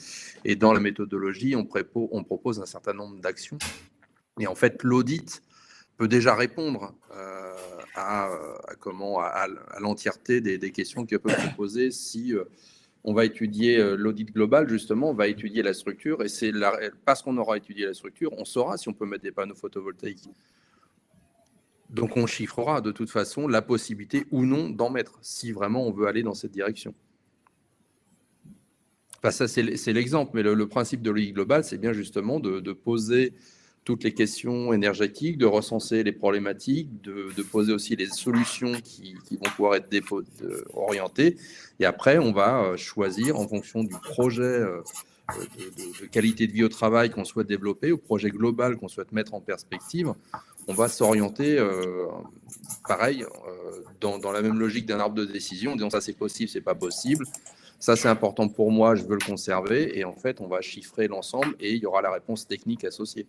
Et dans la méthodologie, on propose un certain nombre d'actions. Et en fait, l'audit peut déjà répondre à l'entièreté des questions que peuvent se poser si on va étudier l'audit global, justement, on va étudier la structure. Et c'est parce qu'on aura étudié la structure, on saura si on peut mettre des panneaux photovoltaïques. Donc, on chiffrera de toute façon la possibilité ou non d'en mettre, si vraiment on veut aller dans cette direction. Enfin, ça, c'est l'exemple, mais le principe de l'audit global, c'est bien justement de poser toutes les questions énergétiques, de recenser les problématiques, de poser aussi les solutions qui vont pouvoir être orientées. Et après, on va choisir en fonction du projet de qualité de vie au travail qu'on souhaite développer, au projet global qu'on souhaite mettre en perspective. On va s'orienter, pareil, dans la même logique d'un arbre de décision, en disant ça c'est possible, c'est pas possible. Ça c'est important pour moi, je veux le conserver. Et en fait, on va chiffrer l'ensemble et il y aura la réponse technique associée.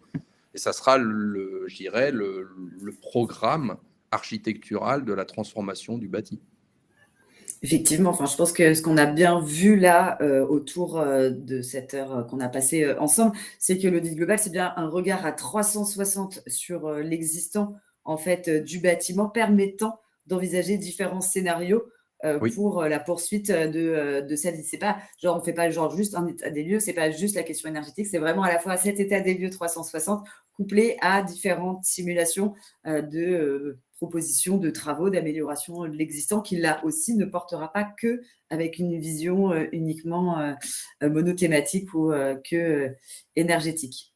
Et ça sera, je dirais, le programme architectural de la transformation du bâti. Effectivement, enfin, je pense que ce qu'on a bien vu là autour de cette heure qu'on a passée ensemble, c'est que l'audit global, c'est bien un regard à 360 sur l'existant en fait du bâtiment, permettant d'envisager différents scénarios Oui. pour la poursuite de sa vie. C'est pas genre on fait pas genre juste un état des lieux, c'est pas juste la question énergétique, c'est vraiment à la fois cet état des lieux 360 couplé à différentes simulations de propositions de travaux d'amélioration de l'existant qui là aussi ne portera pas que avec une vision uniquement monothématique ou que énergétique.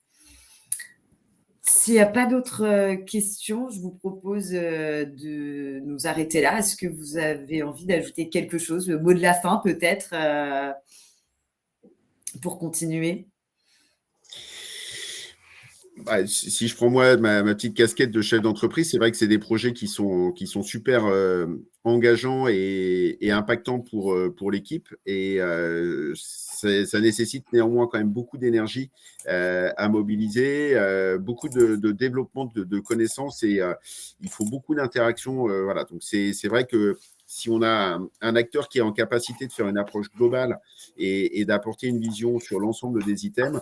S'il n'y a pas d'autres questions, je vous propose de nous arrêter là. Est-ce que vous avez envie d'ajouter quelque chose, le mot de la fin peut-être, pour continuer? Bah, si je prends moi ma petite casquette de chef d'entreprise, c'est vrai que c'est des projets qui sont super engageants et impactants pour l'équipe. Et ça nécessite néanmoins quand même beaucoup d'énergie à mobiliser, beaucoup de développement de connaissances et il faut beaucoup d'interactions. Voilà. Donc c'est vrai que si on a un acteur qui est en capacité de faire une approche globale et d'apporter une vision sur l'ensemble des items,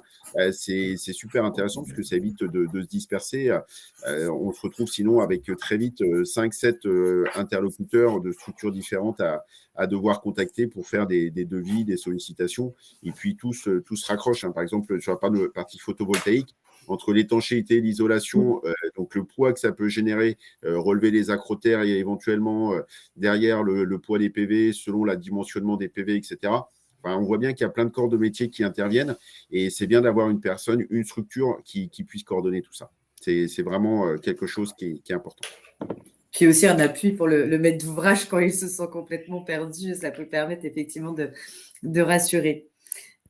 c'est super intéressant parce que ça évite de se disperser. On se retrouve sinon avec très vite 5-7 interlocuteurs de structures différentes à devoir contacter pour faire des devis, des sollicitations. Et puis tous se raccrochent. Par exemple, sur la partie photovoltaïque, entre l'étanchéité, l'isolation, donc le poids que ça peut générer, relever les accrotaires et éventuellement derrière le poids des PV selon le dimensionnement des PV, etc. Enfin, on voit bien qu'il y a plein de corps de métier qui interviennent et c'est bien d'avoir une personne, une structure qui puisse coordonner tout ça. C'est vraiment quelque chose qui est important. Puis aussi un appui pour le maître d'ouvrage quand il se sent complètement perdu, ça peut permettre effectivement de rassurer.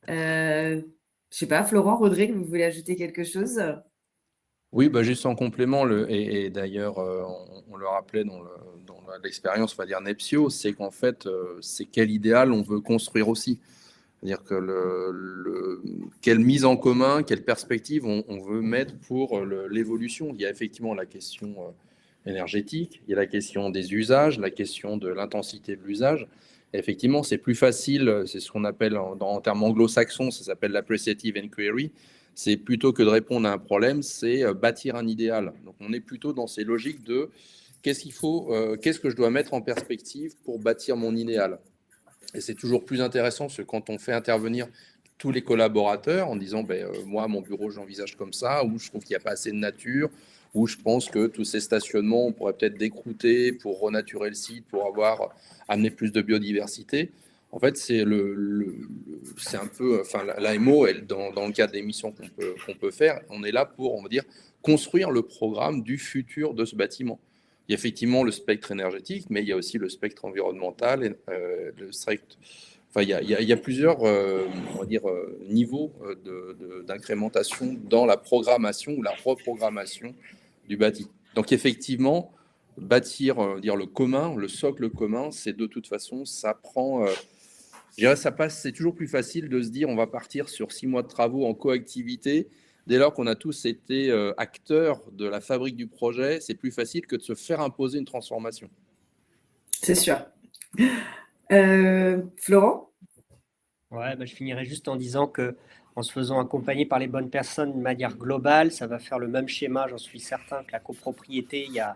Je ne sais pas, Florent, Rodrigue, vous voulez ajouter quelque chose? Oui, bah, juste en complément, et d'ailleurs, on le rappelait dans l'expérience, on va dire Nepsio, c'est qu'en fait, c'est quel idéal on veut construire aussi. C'est-à-dire que quelle mise en commun, quelle perspective on veut mettre pour l'évolution. Il y a effectivement la question énergétique, il y a la question des usages, la question de l'intensité de l'usage. Et effectivement, c'est plus facile, c'est ce qu'on appelle en termes anglo-saxons, ça s'appelle l'appreciative inquiry. C'est plutôt que de répondre à un problème, c'est bâtir un idéal. Donc on est plutôt dans ces logiques de qu'est-ce que je dois mettre en perspective pour bâtir mon idéal. Et c'est toujours plus intéressant parce que quand on fait intervenir tous les collaborateurs en disant moi, mon bureau, j'envisage comme ça, ou je trouve qu'il n'y a pas assez de nature, ou je pense que tous ces stationnements, on pourrait peut-être décrouter pour renaturer le site, pour amener plus de biodiversité. En fait, c'est un peu, enfin, l'AMO, dans le cadre des missions qu'on peut faire, on est là pour, on va dire, construire le programme du futur de ce bâtiment. Il y a effectivement le spectre énergétique, mais il y a aussi le spectre environnemental, le spectre. Enfin, il y a plusieurs, on va dire, niveaux d'incrémentation dans la programmation ou la reprogrammation du bâti. Donc, effectivement, bâtir, dire le commun, le socle commun, c'est de toute façon, ça prend. Je dirais, c'est toujours plus facile de se dire, on va partir sur 6 mois de travaux en coactivité. Dès lors qu'on a tous été acteurs de la fabrique du projet, c'est plus facile que de se faire imposer une transformation. C'est sûr. Florent? Ouais, je finirai juste en disant que en se faisant accompagner par les bonnes personnes de manière globale, ça va faire le même schéma, j'en suis certain, que la copropriété il y a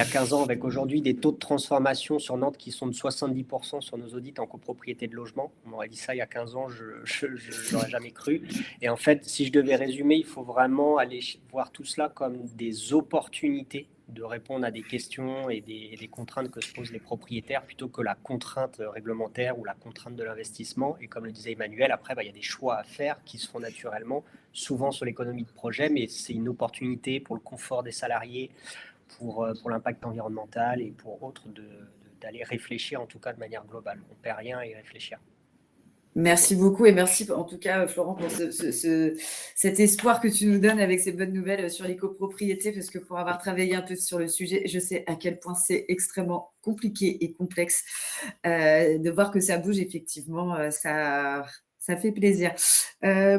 15 ans, avec aujourd'hui des taux de transformation sur Nantes qui sont de 70% sur nos audits en copropriété de logement. On m'aurait dit ça il y a 15 ans, je n'aurais jamais cru. Et en fait, si je devais résumer, il faut vraiment aller voir tout cela comme des opportunités de répondre à des questions et des contraintes que se posent les propriétaires plutôt que la contrainte réglementaire ou la contrainte de l'investissement. Et comme le disait Emmanuel, après, il y a des choix à faire qui se font naturellement, souvent sur l'économie de projet, mais c'est une opportunité pour le confort des salariés, pour l'impact environnemental et pour autres d'aller réfléchir, en tout cas de manière globale. On ne perd rien à y réfléchir. Merci beaucoup et merci en tout cas, Florent, pour cet espoir que tu nous donnes avec ces bonnes nouvelles sur les copropriétés, parce que pour avoir travaillé un peu sur le sujet, je sais à quel point c'est extrêmement compliqué et complexe de voir que ça bouge. Effectivement, ça fait plaisir.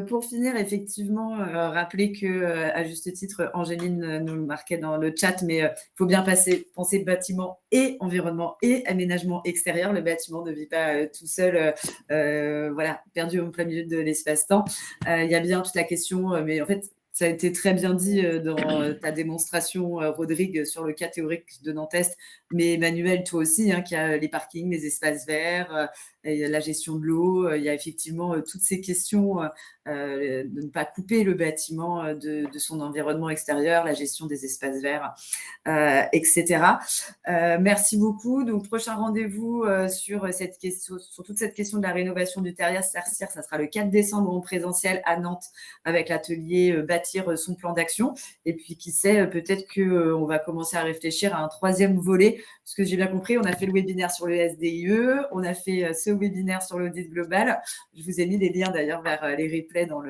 Pour finir, effectivement, rappeler que, à juste titre, Angéline nous le marquait dans le chat, mais il faut bien penser bâtiment et environnement et aménagement extérieur. Le bâtiment ne vit pas tout seul, voilà, perdu au plein milieu de l'espace-temps. Il y a bien toute la question, mais en fait, ça a été très bien dit dans ta démonstration, Rodrigue, sur le cas théorique de Nantes, mais Emmanuel, toi aussi, qui a les parkings, les espaces verts, la gestion de l'eau. Il y a effectivement toutes ces questions de ne pas couper le bâtiment de son environnement extérieur, la gestion des espaces verts, etc. Merci beaucoup. Donc, prochain rendez-vous sur toute cette question de la rénovation du tertiaire, ça sera le 4 décembre en présentiel à Nantes avec l'atelier Bâtir son plan d'action. Et puis, qui sait, peut-être qu'on va commencer à réfléchir à un troisième volet. Parce que j'ai bien compris, on a fait le webinaire sur le SDIE, on a fait ce webinaire sur l'audit global. Je vous ai mis les liens d'ailleurs vers les replays dans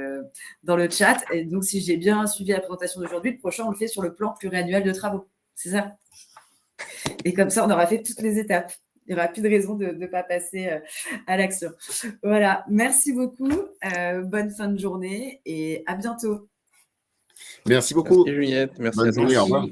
le chat. Et donc, si j'ai bien suivi la présentation d'aujourd'hui, le prochain, on le fait sur le plan pluriannuel de travaux. C'est ça. Et comme ça, on aura fait toutes les étapes. Il n'y aura plus de raison de ne pas passer à l'action. Voilà, merci beaucoup. Bonne fin de journée et à bientôt. Merci beaucoup. Merci Juliette, merci Bonne à tous. journée, au revoir.